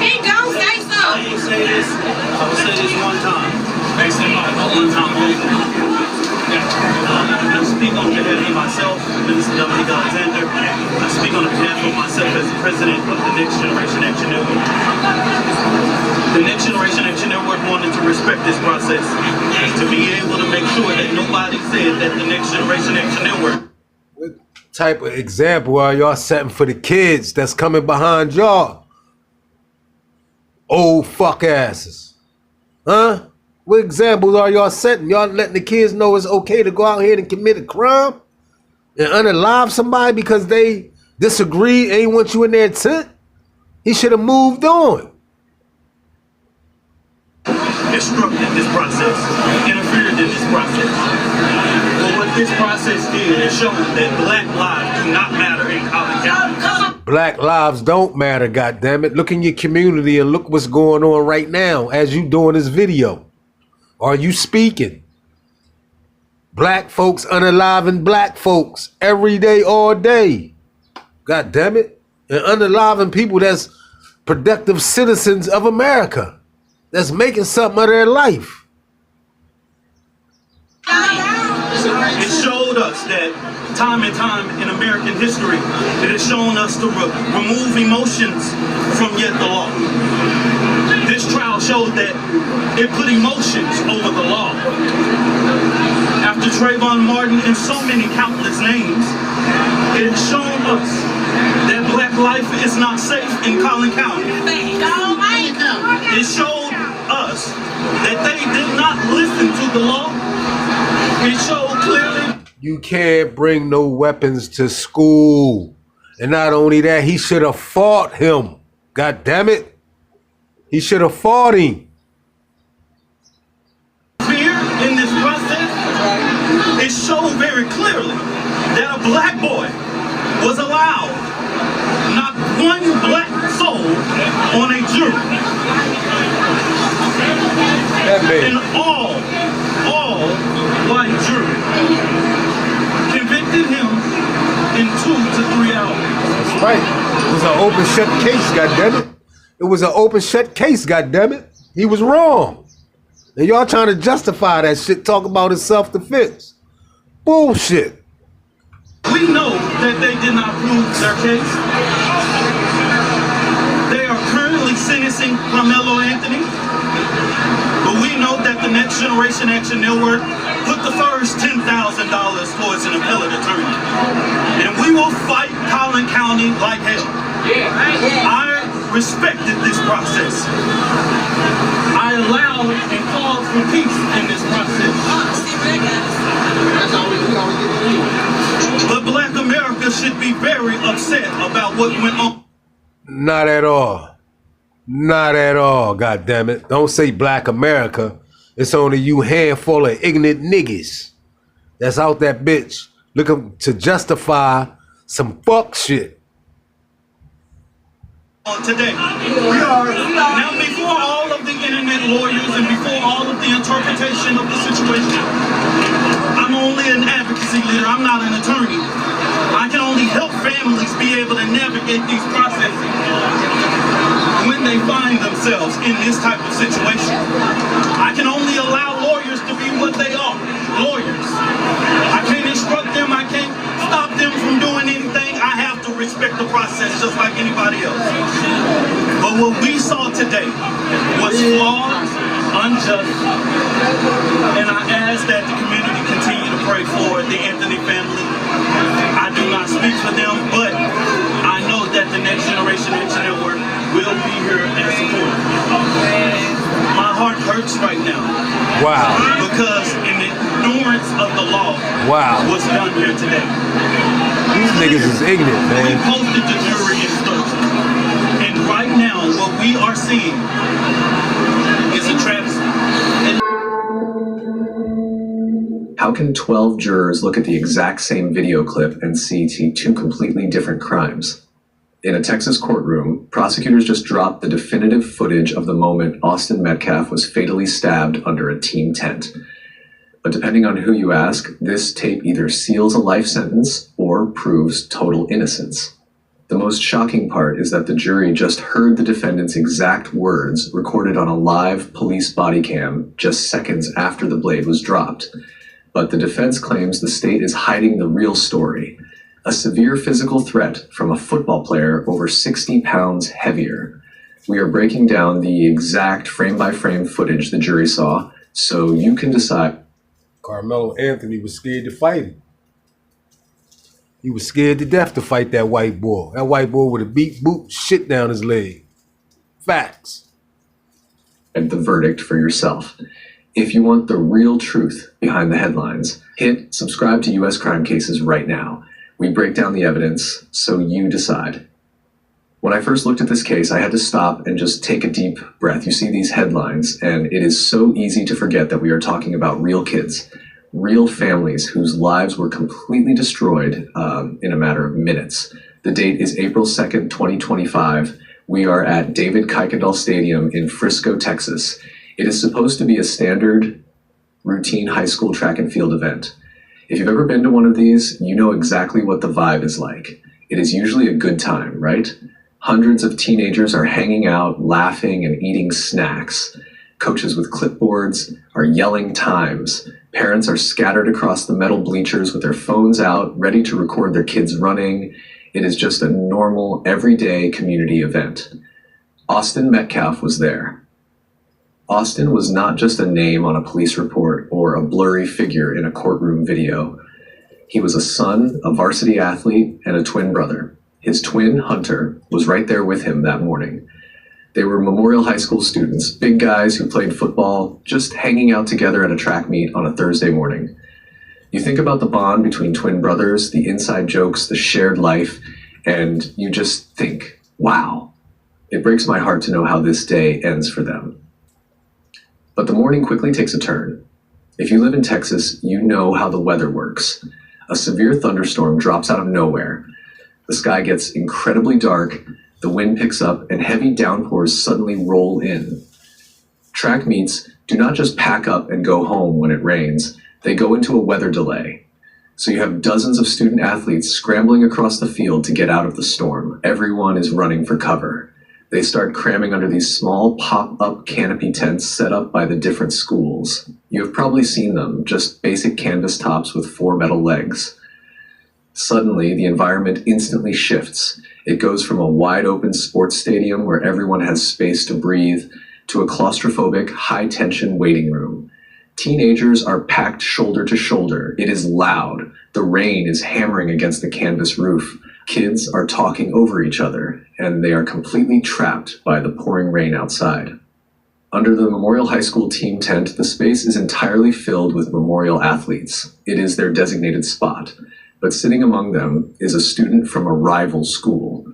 He gon' say something. I ain't say this. I will say this one time. One time only. I speak on behalf of myself, Minister Dominic Alexander. I speak on behalf of myself as the president of the Next Generation Action Network. The Next Generation Action Network wanted to respect this process, to be able to make sure that nobody said that the Next Generation Action Network. What type of example are y'all setting for the kids that's coming behind y'all? Old fuck asses. Huh? What examples are y'all setting? Y'all letting the kids know it's okay to go out here and commit a crime? And unalive somebody because they disagree, ain't want you in their tent? He should have moved on. Disrupted this process, interfered in this process. But what this process did is show that black lives do not matter in Collin County. Black lives don't matter, goddammit. Look in your community and look what's going on right now as you doing this video. Are you speaking? Black folks unaliving black folks every day, all day. God damn it. And unaliving people that's productive citizens of America. That's making something of their life. It showed us that time and time in American history, it has shown us to remove emotions from yet the law. This trial showed that it put emotions over the law. After Trayvon Martin and so many countless names, it has shown us that black life is not safe in Collin County. It showed us that they did not listen to the law. It showed clearly. You can't bring no weapons to school. And not only that, he should have fought him. God damn it. He should have fought him. Fear in this process, it showed very clearly that a black boy was allowed, not one black soul on a jury. An all white jury convicted him in 2 to 3 hours. That's right. It was an open shut case, goddammit. It was an open shut case, goddammit. He was wrong. And y'all trying to justify that shit, talk about his self-defense. Bullshit. We know that they did not prove their case. They are currently sentencing Karmelo Anthony. But we know that the Next Generation Action Network put the first $10,000 towards an appellate attorney. And we will fight Collin County like hell. I respected this process. I allowed and called for peace in this process. But Black America should be very upset about what went on. Not at all. Not at all, goddammit. Don't say Black America. It's only you handful of ignorant niggas that's out that bitch looking to justify some fuck shit. Today. Now, before all of the internet lawyers and before all of the interpretation of the situation, I'm only an advocacy leader. I'm not an attorney. I can only help families be able to navigate these processes when they find themselves in this type of situation. I can only allow lawyers to be what they are, lawyers. I can't instruct them. I can't stop them from doing anything. I have to respect the process just like anybody else. But what we saw today was flawed, unjust, and I ask that the community continue to pray for the Anthony family. I do not speak for them, but I know that the Next Generation H Network will be here and support. My heart hurts right now. Wow. Because in ignorance of the law, what's done here today. These niggas is ignorant, man. We posted the jury instructions. And right now, what we are seeing is a travesty. How can 12 jurors look at the exact same video clip and see two completely different crimes? In a Texas courtroom, prosecutors just dropped the definitive footage of the moment Austin Metcalf was fatally stabbed under a team tent. But depending on who you ask, this tape either seals a life sentence or proves total innocence. The most shocking part is that the jury just heard the defendant's exact words recorded on a live police body cam just seconds after the blade was dropped. But the defense claims the state is hiding the real story. A severe physical threat from a football player over 60 pounds heavier. We are breaking down the exact frame-by-frame footage the jury saw, so you can decide. Karmelo Anthony was scared to fight him. He was scared to death to fight that white boy. That white boy would have beat boot shit down his leg. Facts. And the verdict for yourself. If you want the real truth behind the headlines, hit subscribe to US Crime Cases right now. We break down the evidence, so you decide. When I first looked at this case, I had to stop and just take a deep breath. You see these headlines, and it is so easy to forget that we are talking about real kids, real families whose lives were completely destroyed in a matter of minutes. The date is April 2nd, 2025. We are at David Kuykendall Stadium in Frisco, Texas. It is supposed to be a standard, routine high school track and field event. If you've ever been to one of these, you know exactly what the vibe is like. It is usually a good time, right? Hundreds of teenagers are hanging out, laughing, and eating snacks. Coaches with clipboards are yelling times. Parents are scattered across the metal bleachers with their phones out, ready to record their kids running. It is just a normal, everyday community event. Austin Metcalf was there. Austin was not just a name on a police report or a blurry figure in a courtroom video. He was a son, a varsity athlete, and a twin brother. His twin, Hunter, was right there with him that morning. They were Memorial High School students, big guys who played football, just hanging out together at a track meet on a Thursday morning. You think about the bond between twin brothers, the inside jokes, the shared life, and you just think, wow. It breaks my heart to know how this day ends for them. But the morning quickly takes a turn. If you live in Texas, you know how the weather works. A severe thunderstorm drops out of nowhere. The sky gets incredibly dark, the wind picks up, and heavy downpours suddenly roll in. Track meets do not just pack up and go home when it rains, they go into a weather delay. So you have dozens of student athletes scrambling across the field to get out of the storm. Everyone is running for cover. They start cramming under these small pop-up canopy tents set up by the different schools. You have probably seen them, just basic canvas tops with 4 metal legs. Suddenly, the environment instantly shifts. It goes from a wide-open sports stadium where everyone has space to breathe to a claustrophobic, high-tension waiting room. Teenagers are packed shoulder to shoulder. It is loud. The rain is hammering against the canvas roof. Kids are talking over each other, and they are completely trapped by the pouring rain outside. Under the Memorial High School team tent, the space is entirely filled with Memorial athletes. It is their designated spot. But sitting among them is a student from a rival school,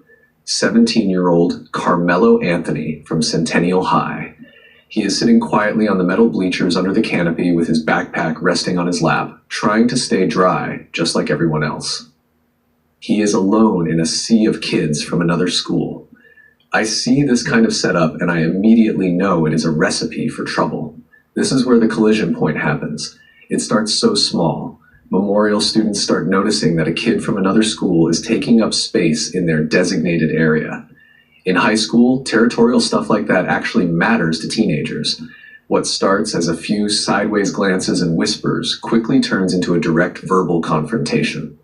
17-year-old Karmelo Anthony from Centennial High. He is sitting quietly on the metal bleachers under the canopy with his backpack resting on his lap, trying to stay dry, just like everyone else. He is alone in a sea of kids from another school. I see this kind of setup and I immediately know it is a recipe for trouble. This is where the collision point happens. It starts so small. Memorial students start noticing that a kid from another school is taking up space in their designated area. In high school, territorial stuff like that actually matters to teenagers. What starts as a few sideways glances and whispers quickly turns into a direct verbal confrontation.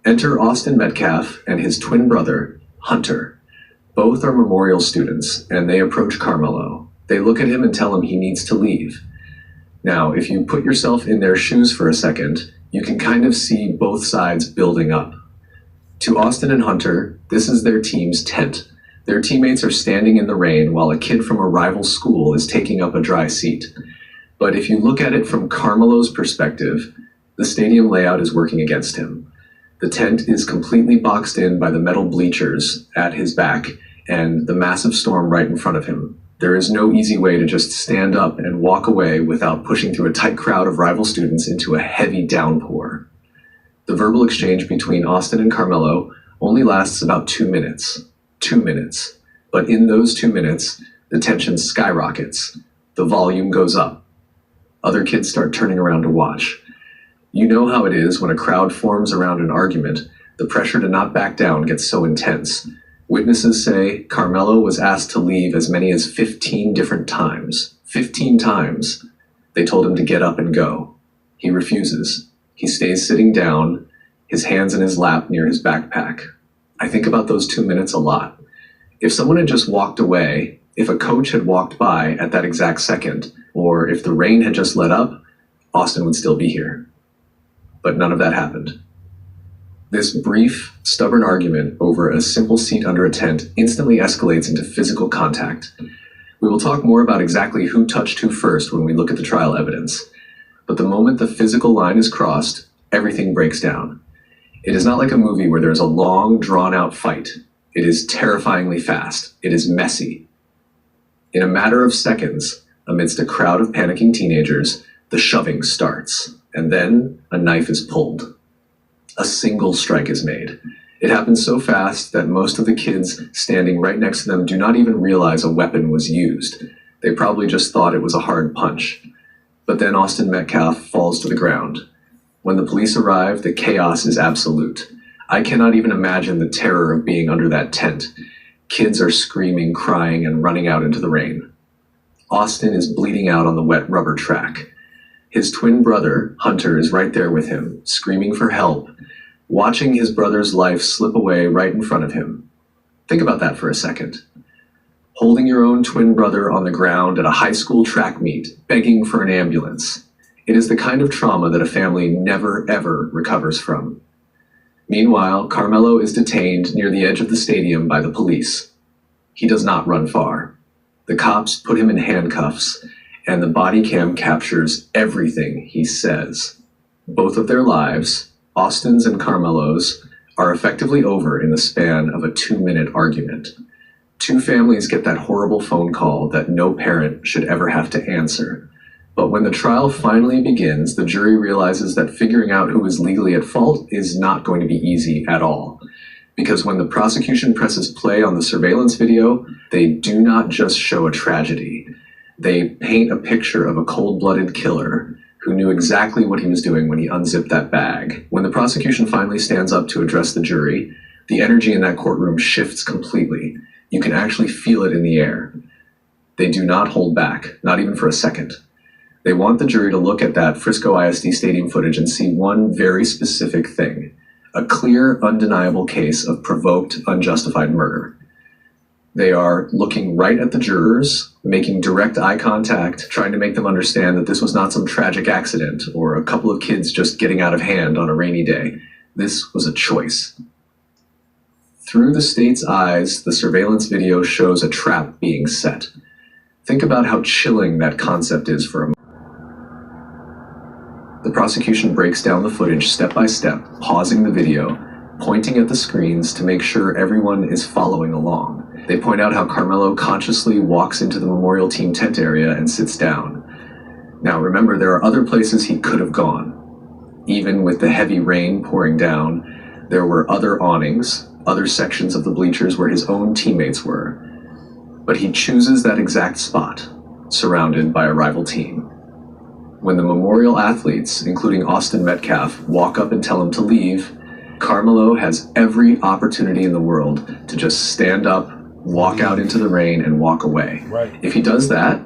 Enter Austin Metcalf and his twin brother, Hunter. Both are Memorial students, and they approach Karmelo. They look at him and tell him he needs to leave. Now, if you put yourself in their shoes for a second, you can kind of see both sides building up. To Austin and Hunter, this is their team's tent. Their teammates are standing in the rain while a kid from a rival school is taking up a dry seat. But if you look at it from Karmelo's perspective, the stadium layout is working against him. The tent is completely boxed in by the metal bleachers at his back and the massive storm right in front of him. There is no easy way to just stand up and walk away without pushing through a tight crowd of rival students into a heavy downpour. The verbal exchange between Austin and Karmelo only lasts about 2 minutes. 2 minutes. But in those 2 minutes, the tension skyrockets. The volume goes up. Other kids start turning around to watch. You know how it is when a crowd forms around an argument. The pressure to not back down gets so intense. Witnesses say Karmelo was asked to leave as many as 15 different times. 15 times. They told him to get up and go. He refuses. He stays sitting down, his hands in his lap near his backpack. I think about those 2 minutes a lot. If someone had just walked away, if a coach had walked by at that exact second, or if the rain had just let up, Austin would still be here. But none of that happened. This brief, stubborn argument over a simple seat under a tent instantly escalates into physical contact. We will talk more about exactly who touched who first when we look at the trial evidence. But the moment the physical line is crossed, everything breaks down. It is not like a movie where there is a long, drawn-out fight. It is terrifyingly fast. It is messy. In a matter of seconds, amidst a crowd of panicking teenagers, the shoving starts, and then a knife is pulled. A single strike is made. It happens so fast that most of the kids standing right next to them do not even realize a weapon was used. They probably just thought it was a hard punch. But then Austin Metcalf falls to the ground. When the police arrive, the chaos is absolute. I cannot even imagine the terror of being under that tent. Kids are screaming, crying, and running out into the rain. Austin is bleeding out on the wet rubber track. His twin brother, Hunter, is right there with him, screaming for help, watching his brother's life slip away right in front of him. Think about that for a second. Holding your own twin brother on the ground at a high school track meet, begging for an ambulance. It is the kind of trauma that a family never, ever recovers from. Meanwhile, Karmelo is detained near the edge of the stadium by the police. He does not run far. The cops put him in handcuffs, and the body cam captures everything he says. Both of their lives, Austin's and Karmelo's, are effectively over in the span of a 2-minute argument. Two families get that horrible phone call that no parent should ever have to answer. But when the trial finally begins, the jury realizes that figuring out who is legally at fault is not going to be easy at all. Because when the prosecution presses play on the surveillance video, they do not just show a tragedy. They paint a picture of a cold-blooded killer who knew exactly what he was doing when he unzipped that bag. When the prosecution finally stands up to address the jury, the energy in that courtroom shifts completely. You can actually feel it in the air. They do not hold back, not even for a second. They want the jury to look at that Frisco ISD stadium footage and see one very specific thing: a clear, undeniable case of provoked, unjustified murder. They are looking right at the jurors, making direct eye contact, trying to make them understand that this was not some tragic accident or a couple of kids just getting out of hand on a rainy day. This was a choice. Through the state's eyes, the surveillance video shows a trap being set. Think about how chilling that concept is for a moment. The prosecution breaks down the footage step by step, pausing the video, pointing at the screens to make sure everyone is following along. They point out how Karmelo consciously walks into the memorial team tent area and sits down. Now remember, there are other places he could have gone. Even with the heavy rain pouring down, there were other awnings, other sections of the bleachers where his own teammates were. But he chooses that exact spot, surrounded by a rival team. When the memorial athletes, including Austin METCALF, walk up and tell him to leave, Karmelo has every opportunity in the world to just stand up, walk out into the rain, and walk away. Right. If he does that,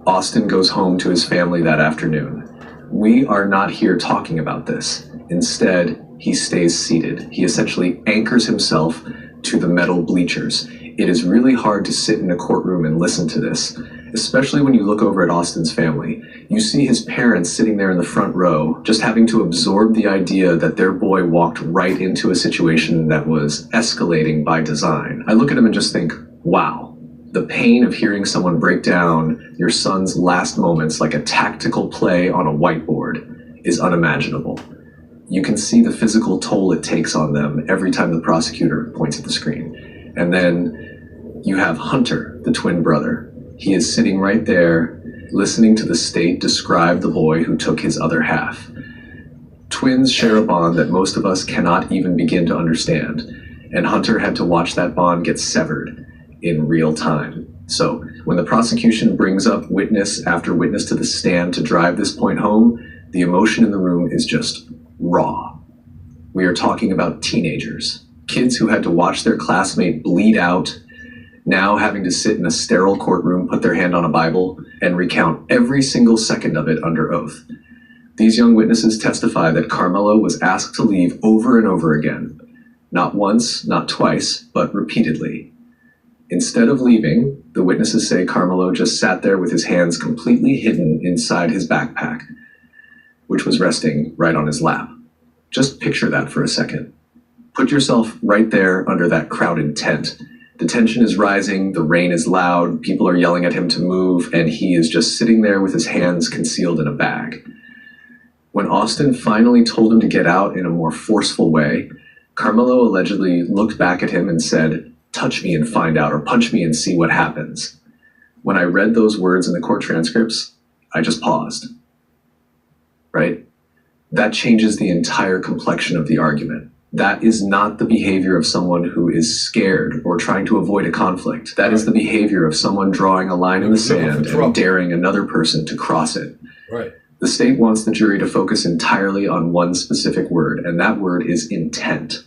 Austin goes home to his family that afternoon. We are not here talking about this. Instead, he stays seated. He essentially anchors himself to the metal bleachers. It is really hard to sit in a courtroom and listen to this, especially when you look over at Austin's family. You see his parents sitting there in the front row, just having to absorb the idea that their boy walked right into a situation that was escalating by design. I look at him and just think, wow. The pain of hearing someone break down your son's last moments like a tactical play on a whiteboard is unimaginable. You can see the physical toll it takes on them every time the prosecutor points at the screen. And then you have Hunter, the twin brother. He is sitting right there, listening to the state describe the boy who took his other half. Twins share a bond that most of us cannot even begin to understand, and Hunter had to watch that bond get severed in real time. So when the prosecution brings up witness after witness to the stand to drive this point home, the emotion in the room is just raw. We are talking about teenagers, kids who had to watch their classmate bleed out, now having to sit in a sterile courtroom, put their hand on a Bible, and recount every single second of it under oath. These young witnesses testify that Karmelo was asked to leave over and over again. Not once, not twice, but repeatedly. Instead of leaving, the witnesses say Karmelo just sat there with his hands completely hidden inside his backpack, which was resting right on his lap. Just picture that for a second. Put yourself right there under that crowded tent. The tension is rising, the rain is loud, people are yelling at him to move, and he is just sitting there with his hands concealed in a bag. When Austin finally told him to get out in a more forceful way, Karmelo allegedly looked back at him and said, "Touch me and find out, or punch me and see what happens." When I read those words in the court transcripts, I just paused. Right? That changes the entire complexion of the argument. That is not the behavior of someone who is scared or trying to avoid a conflict. That is the behavior of someone drawing a line in the sand and daring another person to cross it. Right. The state wants the jury to focus entirely on one specific word, and that word is intent.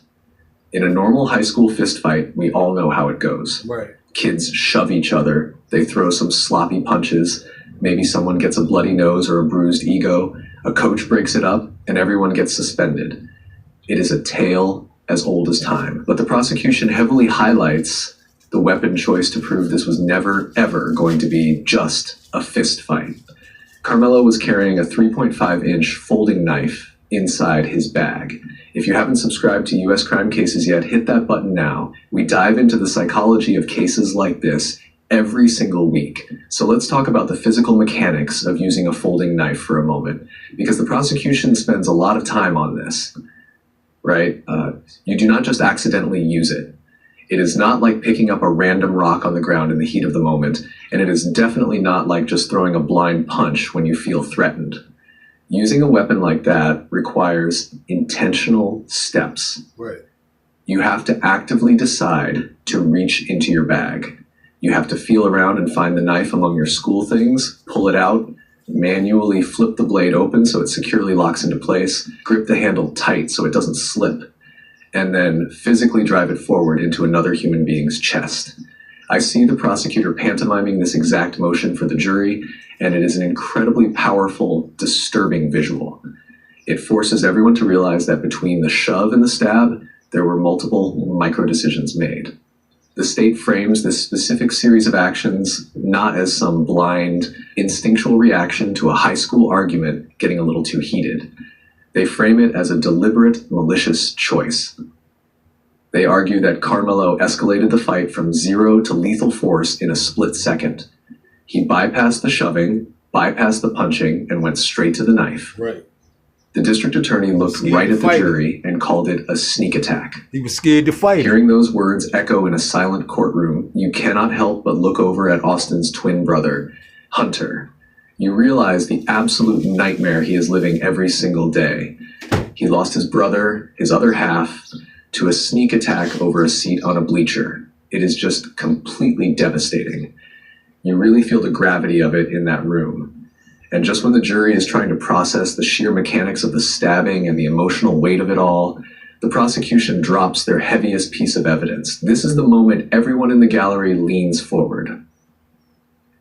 In a normal high school fist fight, we all know how it goes. Right. Kids shove each other, they throw some sloppy punches, maybe someone gets a bloody nose or a bruised ego, a coach breaks it up, and everyone gets suspended. It is a tale as old as time. But the prosecution heavily highlights the weapon choice to prove this was never, ever going to be just a fist fight. Karmelo was carrying a 3.5-inch folding knife inside his bag. If you haven't subscribed to US Crime Cases yet, hit that button now. We dive into the psychology of cases like this every single week. So let's talk about the physical mechanics of using a folding knife for a moment, because the prosecution spends a lot of time on this, right? You do not just accidentally use it. It is not like picking up a random rock on the ground in the heat of the moment, and it is definitely not like just throwing a blind punch when you feel threatened. Using a weapon like that requires intentional steps. Right. You have to actively decide to reach into your bag. You have to feel around and find the knife among your school things, pull it out, manually flip the blade open so it securely locks into place, grip the handle tight so it doesn't slip, and then physically drive it forward into another human being's chest. I see the prosecutor pantomiming this exact motion for the jury, and it is an incredibly powerful, disturbing visual. It forces everyone to realize that between the shove and the stab, there were multiple micro-decisions made. The state frames this specific series of actions not as some blind, instinctual reaction to a high school argument getting a little too heated. They frame it as a deliberate, malicious choice. They argue that Karmelo escalated the fight from 0 to lethal force in a split second. He bypassed the shoving, bypassed the punching, and went straight to the knife. Right. The district attorney looked right at the jury and called it a sneak attack. He was scared to fight. Hearing those words echo in a silent courtroom, you cannot help but look over at Austin's twin brother, Hunter. You realize the absolute nightmare he is living every single day. He lost his brother, his other half, to a sneak attack over a seat on a bleacher. It is just completely devastating. You really feel the gravity of it in that room. And just when the jury is trying to process the sheer mechanics of the stabbing and the emotional weight of it all, the prosecution drops their heaviest piece of evidence. This is the moment everyone in the gallery leans forward.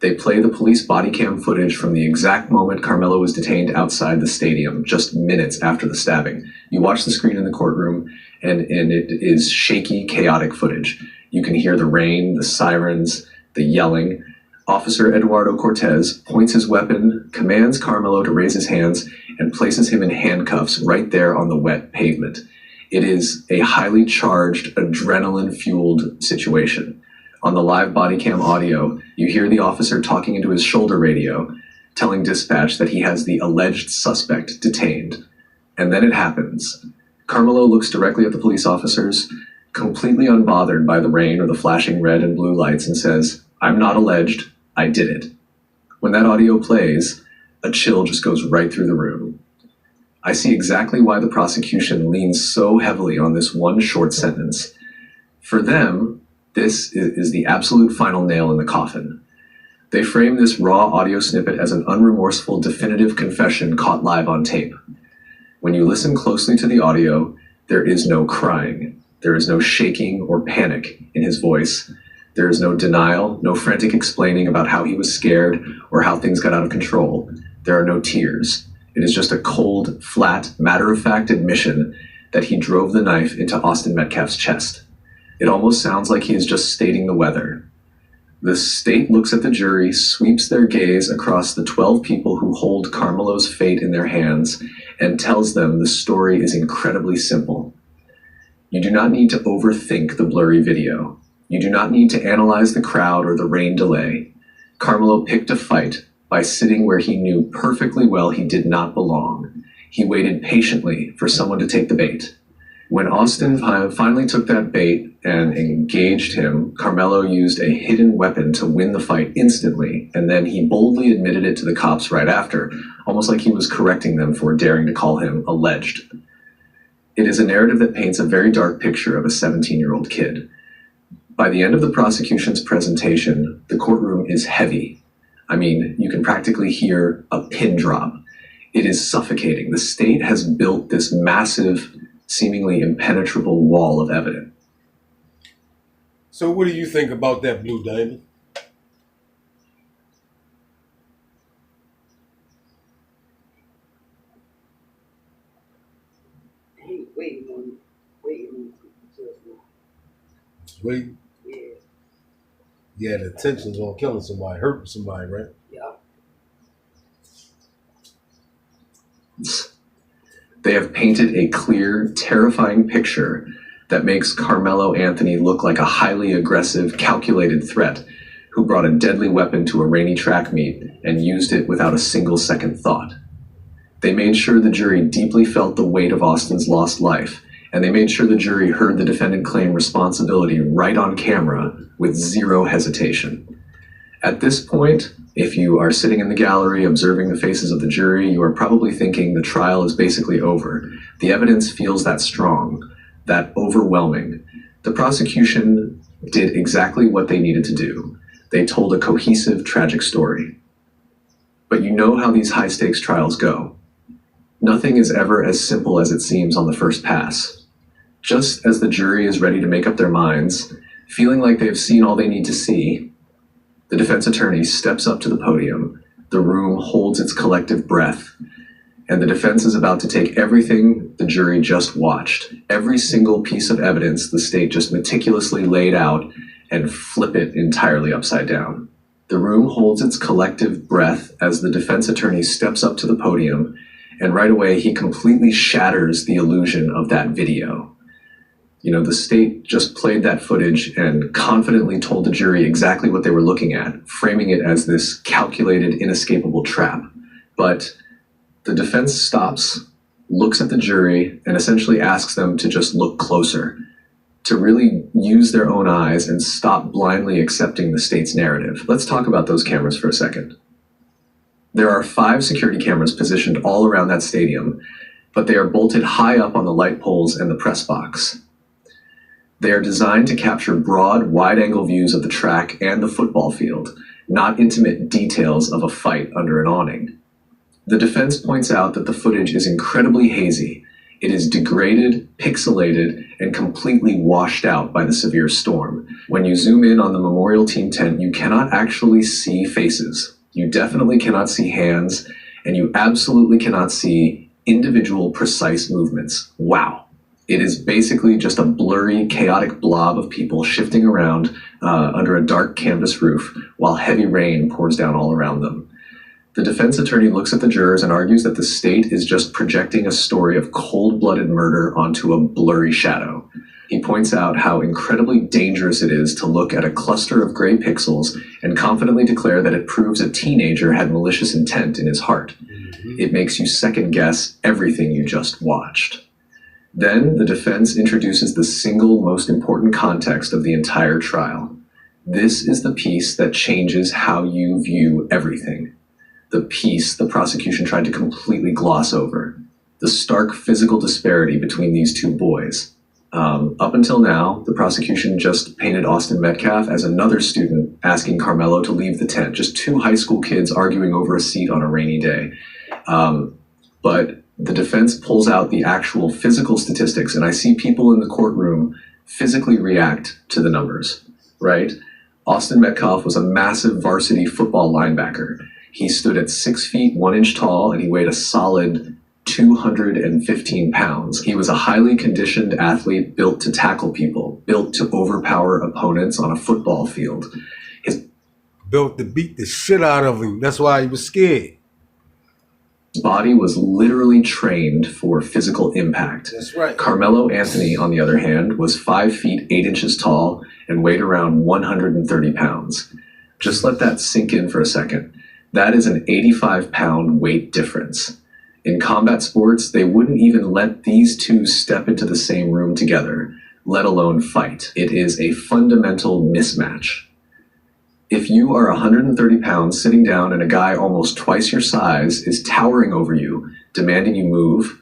They play the police body cam footage from the exact moment Karmelo was detained outside the stadium, just minutes after the stabbing. You watch the screen in the courtroom, and it is shaky, chaotic footage. You can hear the rain, the sirens, the yelling. Officer Eduardo Cortez points his weapon, commands Karmelo to raise his hands, and places him in handcuffs right there on the wet pavement. It is a highly charged, adrenaline-fueled situation. On the live body cam audio, you hear the officer talking into his shoulder radio, telling dispatch that he has the alleged suspect detained. And then it happens. Karmelo looks directly at the police officers, completely unbothered by the rain or the flashing red and blue lights, and says, "I'm not alleged. I did it." When that audio plays, a chill just goes right through the room. I see exactly why the prosecution leans so heavily on this one short sentence. For them, this is the absolute final nail in the coffin. They frame this raw audio snippet as an unremorseful, definitive confession caught live on tape. When you listen closely to the audio, there is no crying. There is no shaking or panic in his voice. There is no denial, no frantic explaining about how he was scared or how things got out of control. There are no tears. It is just a cold, flat, matter-of-fact admission that he drove the knife into Austin Metcalf's chest. It almost sounds like he is just stating the weather. The state looks at the jury, sweeps their gaze across the 12 people who hold Karmelo's fate in their hands, and tells them the story is incredibly simple. You do not need to overthink the blurry video. You do not need to analyze the crowd or the rain delay. Karmelo picked a fight by sitting where he knew perfectly well he did not belong. He waited patiently for someone to take the bait. When Austin finally took that bait and engaged him, Karmelo used a hidden weapon to win the fight instantly, and then he boldly admitted it to the cops right after, almost like he was correcting them for daring to call him alleged. It is a narrative that paints a very dark picture of a 17-year-old kid. By the end of the prosecution's presentation, the courtroom is heavy. I mean, you can practically hear a pin drop. It is suffocating. The state has built this massive, seemingly impenetrable wall of evidence. So what do you think about that, Blue Diamond? Waiting on Wait. Yeah. Yeah, the intentions on killing somebody, hurting somebody, right? Yeah. They have painted a clear, terrifying picture that makes Karmelo Anthony look like a highly aggressive, calculated threat who brought a deadly weapon to a rainy track meet and used it without a single second thought. They made sure the jury deeply felt the weight of Austin's lost life, and they made sure the jury heard the defendant claim responsibility right on camera with zero hesitation. At this point, if you are sitting in the gallery observing the faces of the jury, you are probably thinking the trial is basically over. The evidence feels that strong, that overwhelming. The prosecution did exactly what they needed to do. They told a cohesive, tragic story. But you know how these high-stakes trials go. Nothing is ever as simple as it seems on the first pass. Just as the jury is ready to make up their minds, feeling like they've seen all they need to see, the defense attorney steps up to the podium, the room holds its collective breath, and the defense is about to take everything the jury just watched, every single piece of evidence the state just meticulously laid out, and flip it entirely upside down. The room holds its collective breath as the defense attorney steps up to the podium, and right away he completely shatters the illusion of that video. You know, the state just played that footage and confidently told the jury exactly what they were looking at, framing it as this calculated, inescapable trap. But the defense stops, looks at the jury, and essentially asks them to just look closer, to really use their own eyes and stop blindly accepting the state's narrative. Let's talk about those cameras for a second. There are 5 security cameras positioned all around that stadium, but they are bolted high up on the light poles and the press box. They are designed to capture broad, wide-angle views of the track and the football field, not intimate details of a fight under an awning. The defense points out that the footage is incredibly hazy. It is degraded, pixelated, and completely washed out by the severe storm. When you zoom in on the Memorial Team tent, you cannot actually see faces. You definitely cannot see hands, and you absolutely cannot see individual precise movements. Wow. It is basically just a blurry, chaotic blob of people shifting around under a dark canvas roof while heavy rain pours down all around them. The defense attorney looks at the jurors and argues that the state is just projecting a story of cold-blooded murder onto a blurry shadow. He points out how incredibly dangerous it is to look at a cluster of gray pixels and confidently declare that it proves a teenager had malicious intent in his heart. It makes you second-guess everything you just watched. Then the defense introduces the single most important context of the entire trial. This is the piece that changes how you view everything. The piece the prosecution tried to completely gloss over. The stark physical disparity between these two boys. Up until now, the prosecution just painted Austin Metcalf as another student asking Karmelo to leave the tent. Just 2 high school kids arguing over a seat on a rainy day. But the defense pulls out the actual physical statistics, and I see people in the courtroom physically react to the numbers, right? Austin Metcalf was a massive varsity football linebacker. He stood at 6 feet 1 inch tall, and he weighed a solid 215 pounds. He was a highly conditioned athlete built to tackle people, built to overpower opponents on a football field. Built to beat the shit out of him. That's why he was scared. His body was literally trained for physical impact. That's right. Karmelo Anthony, on the other hand, was 5 feet 8 inches tall and weighed around 130 pounds. Just let that sink in for a second. That is an 85-pound weight difference. In combat sports, they wouldn't even let these two step into the same room together, let alone fight. It is a fundamental mismatch. If you are 130 pounds sitting down and a guy almost twice your size is towering over you, demanding you move,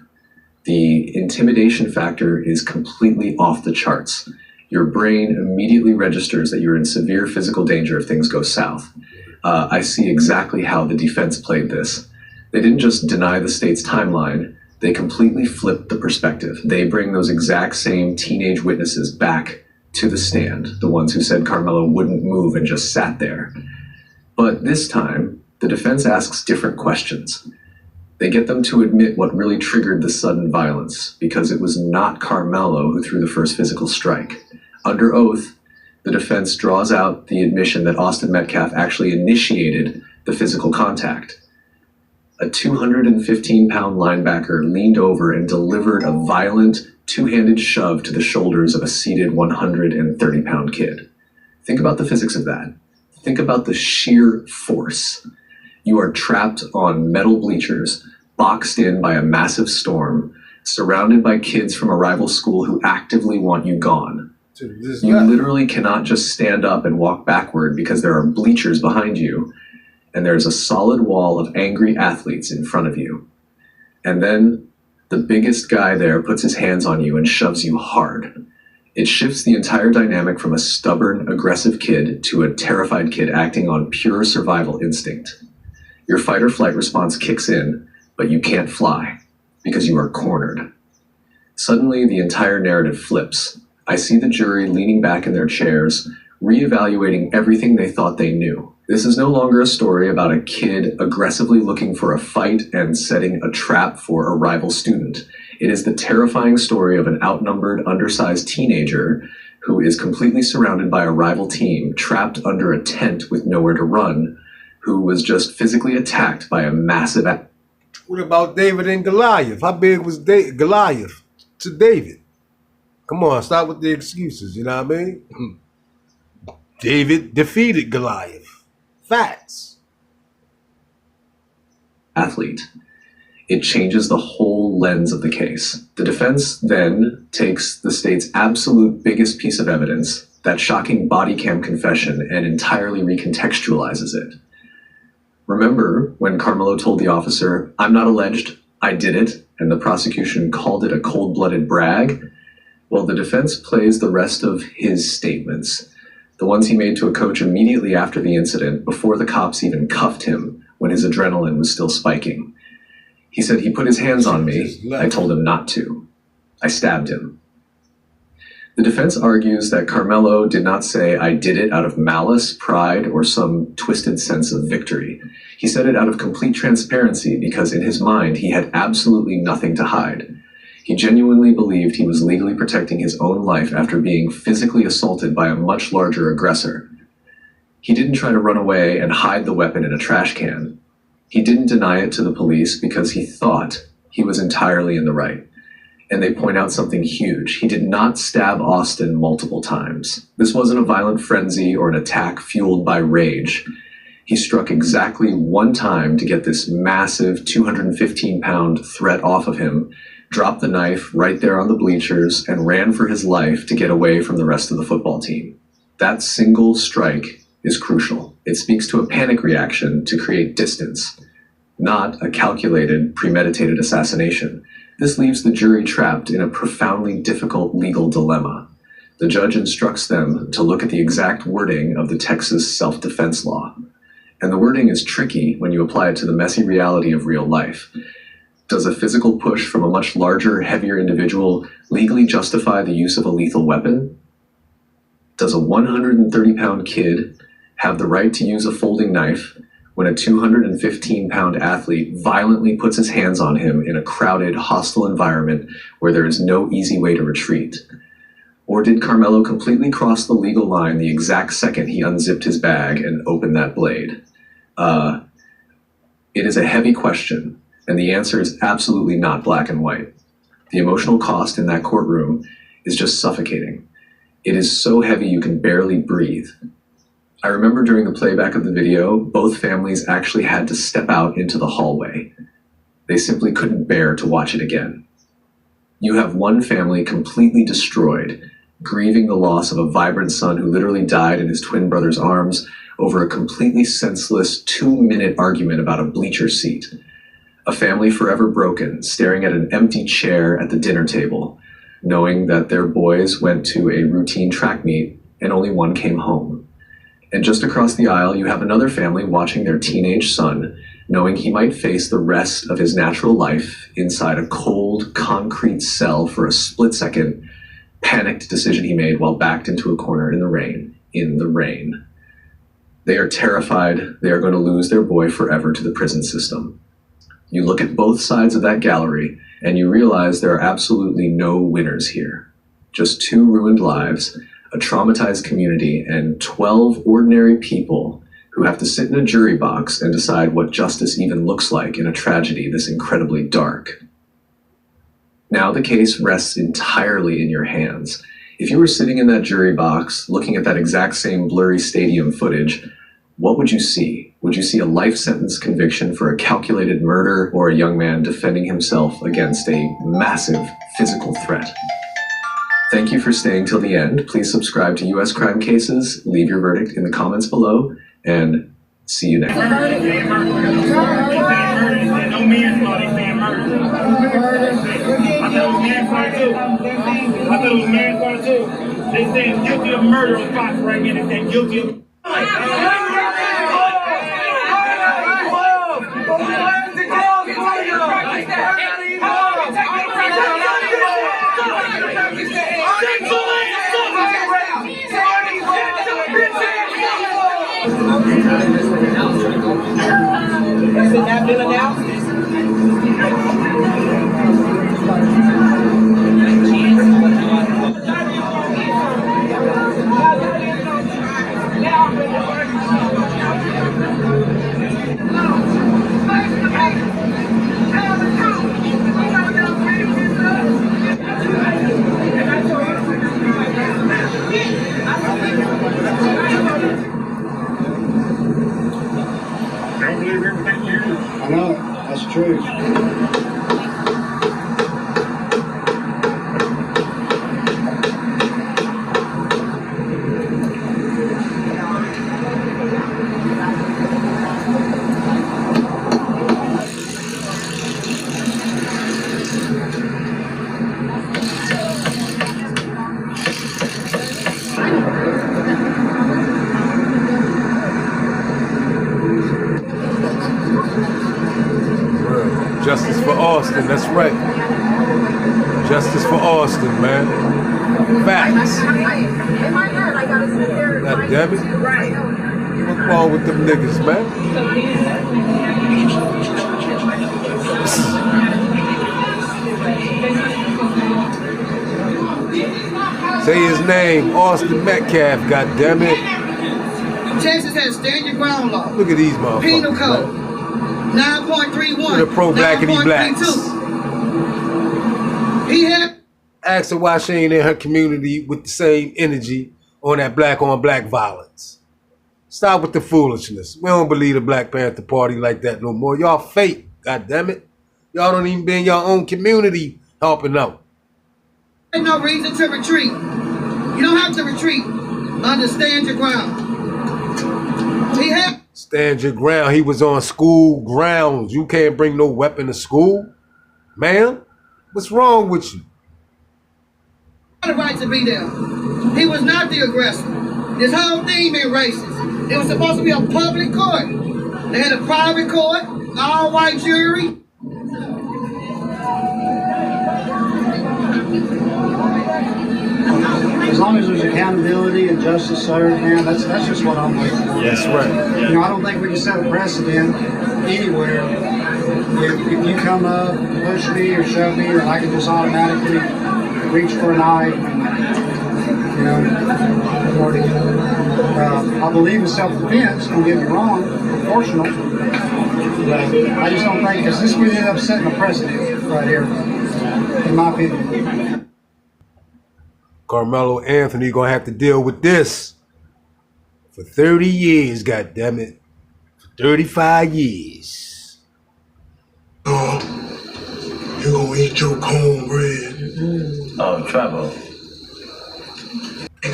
the intimidation factor is completely off the charts. Your brain immediately registers that you're in severe physical danger if things go south. I see exactly how the defense played this. They didn't just deny the state's timeline, they completely flipped the perspective. They bring those exact same teenage witnesses back to the stand, the ones who said Karmelo wouldn't move and just sat there. But this time, the defense asks different questions. They get them to admit what really triggered the sudden violence, because it was not Karmelo who threw the first physical strike. Under oath, the defense draws out the admission that Austin Metcalf actually initiated the physical contact. A 215-pound linebacker leaned over and delivered a violent, two-handed shove to the shoulders of a seated 130-pound kid. Think about the physics of that. Think about the sheer force. You are trapped on metal bleachers, boxed in by a massive storm, surrounded by kids from a rival school who actively want you gone. You literally cannot just stand up and walk backward because there are bleachers behind you, and there's a solid wall of angry athletes in front of you. And then the biggest guy there puts his hands on you and shoves you hard. It shifts the entire dynamic from a stubborn, aggressive kid to a terrified kid acting on pure survival instinct. Your fight or flight response kicks in, but you can't fly because you are cornered. Suddenly, the entire narrative flips. I see the jury leaning back in their chairs, reevaluating everything they thought they knew. This is no longer a story about a kid aggressively looking for a fight and setting a trap for a rival student. It is the terrifying story of an outnumbered, undersized teenager who is completely surrounded by a rival team, trapped under a tent with nowhere to run, who was just physically attacked by a massive... What about David and Goliath? How big was Goliath to David? Come on, stop with the excuses, you know what I mean? David defeated Goliath. Facts. Athlete. It changes the whole lens of the case. The defense then takes the state's absolute biggest piece of evidence, that shocking body cam confession, and entirely recontextualizes it. Remember when Karmelo told the officer, "I'm not alleged, I did it," and the prosecution called it a cold-blooded brag? Well, the defense plays the rest of his statements, the ones he made to a coach immediately after the incident, before the cops even cuffed him, when his adrenaline was still spiking. He said, "He put his hands on me. I told him not to. I stabbed him." The defense argues that Karmelo did not say, "I did it" out of malice, pride, or some twisted sense of victory. He said it out of complete transparency because in his mind he had absolutely nothing to hide. He genuinely believed he was legally protecting his own life after being physically assaulted by a much larger aggressor. He didn't try to run away and hide the weapon in a trash can. He didn't deny it to the police because he thought he was entirely in the right. And they point out something huge. He did not stab Austin multiple times. This wasn't a violent frenzy or an attack fueled by rage. He struck exactly one time to get this massive 215-pound threat off of him, dropped the knife right there on the bleachers, and ran for his life to get away from the rest of the football team. That single strike is crucial. It speaks to a panic reaction to create distance, not a calculated, premeditated assassination. This leaves the jury trapped in a profoundly difficult legal dilemma. The judge instructs them to look at the exact wording of the Texas self-defense law. And the wording is tricky when you apply it to the messy reality of real life. Does a physical push from a much larger, heavier individual legally justify the use of a lethal weapon? Does a 130-pound kid have the right to use a folding knife when a 215-pound athlete violently puts his hands on him in a crowded, hostile environment where there is no easy way to retreat? Or did Karmelo completely cross the legal line the exact second he unzipped his bag and opened that blade? It is a heavy question, and the answer is absolutely not black and white. The emotional cost in that courtroom is just suffocating. It is so heavy you can barely breathe. I remember during the playback of the video, both families actually had to step out into the hallway. They simply couldn't bear to watch it again. You have one family completely destroyed, grieving the loss of a vibrant son who literally died in his twin brother's arms over a completely senseless 2-minute argument about a bleacher seat. A family forever broken, staring at an empty chair at the dinner table, knowing that their boys went to a routine track meet and only one came home. And just across the aisle, you have another family watching their teenage son, knowing he might face the rest of his natural life inside a cold, concrete cell for a split-second, panicked decision he made while backed into a corner in the rain. They are terrified they are going to lose their boy forever to the prison system. You look at both sides of that gallery, and you realize there are absolutely no winners here. Just 2 ruined lives, a traumatized community, and 12 ordinary people who have to sit in a jury box and decide what justice even looks like in a tragedy this incredibly dark. Now the case rests entirely in your hands. If you were sitting in that jury box, looking at that exact same blurry stadium footage, what would you see? Would you see a life sentence conviction for a calculated murder, or a young man defending himself against a massive physical threat? Thank you for staying till the end. Please subscribe to U.S. Crime Cases, leave your verdict in the comments below, and see you next time. No manslaughter, saying murder. I thought it was manslaughter too. They saying guilty of murder on Fox right here. They saying guilty of... Has it not been announced? No, that's true. Justice for Austin, that's right. Justice for Austin, man. Facts. God damn it. What's wrong with them niggas, man? Say his name, Austin Metcalf, god damn it. Texas has stand your ground law. Look at these motherfuckers. Penal code. 9.31. The pro-blackity blacks. He had. Ask her why she ain't in her community with the same energy on that black on black violence. Stop with the foolishness. We don't believe the Black Panther Party like that no more. Y'all fake, god damn it. Y'all don't even be in your own community helping out. There's no reason to retreat. You don't have to retreat. Understand your ground. He had. Stand your ground. He was on school grounds. You can't bring no weapon to school. Man, what's wrong with you? He had the right to be there. He was not the aggressor. This whole thing ain't racist. It was supposed to be a public court. They had a private court, all white jury. As long as there's accountability and justice served, man, that's just what I'm looking for. That's right. You know, I don't think we can set a precedent anywhere. If you come up, push me or shove me, or I can just automatically reach for a knife. You know, I believe in self-defense. Don't get me wrong, proportional. But I just don't think, because this would end up setting a precedent right here, in my opinion. Karmelo Anthony gonna have to deal with this for 30 years, god damn it. For 35 years. You gonna eat your cornbread. Trevor. You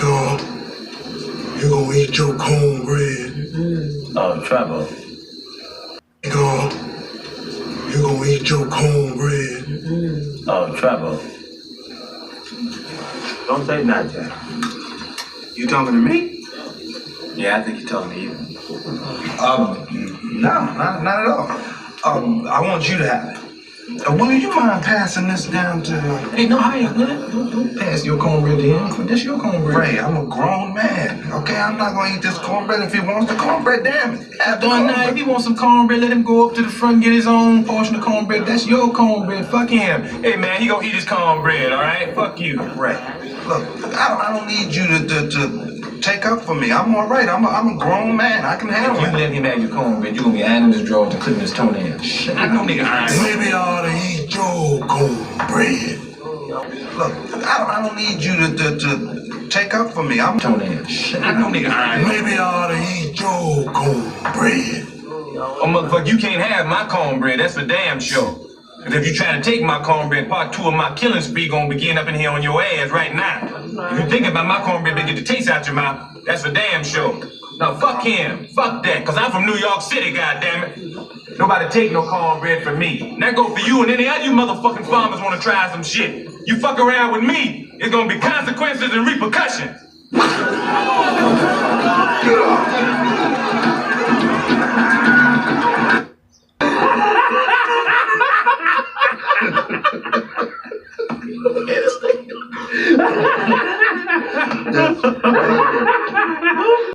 gonna eat your cornbread. Trevor. You gonna eat your cornbread. Trevor. Don't say that, Jack. You talking to me? Yeah, I think you're talking to you. No, not at all. I want you to have it. Will you mind passing this down to... Hey, no, I ain't good. Don't pass your cornbread to him. That's your cornbread. Ray, I'm a grown man. Okay, I'm not gonna eat this cornbread. If he wants the cornbread, damn it. Now, if he wants some cornbread, let him go up to the front and get his own portion of cornbread. That's your cornbread. Fuck him. Hey, man, he gonna eat his cornbread, all right? Fuck you. Ray, look, I don't need you to take up for me. I'm all right. I'm a grown man. I can handle it. You let him have your cornbread, you're gonna be ironing his drawers and clipping his toenails. Shit, I don't need to iron. Maybe I ought to eat your cornbread. Look, I don't need you to take up for me. I'm toenails. Shit, I don't need to iron. Maybe I ought to eat your cornbread. Oh, motherfucker, you can't have my cornbread. That's for damn sure. Because if you try to take my cornbread, part 2 of my killing spree gonna begin up in here on your ass right now. If you think about my cornbread to get the taste out your mouth, that's for damn sure. Now fuck him, fuck that, because I'm from New York City, goddammit. Nobody take no cornbread from me. And that go for you and any other you motherfucking farmers want to try some shit. You fuck around with me, it's gonna be consequences and repercussions.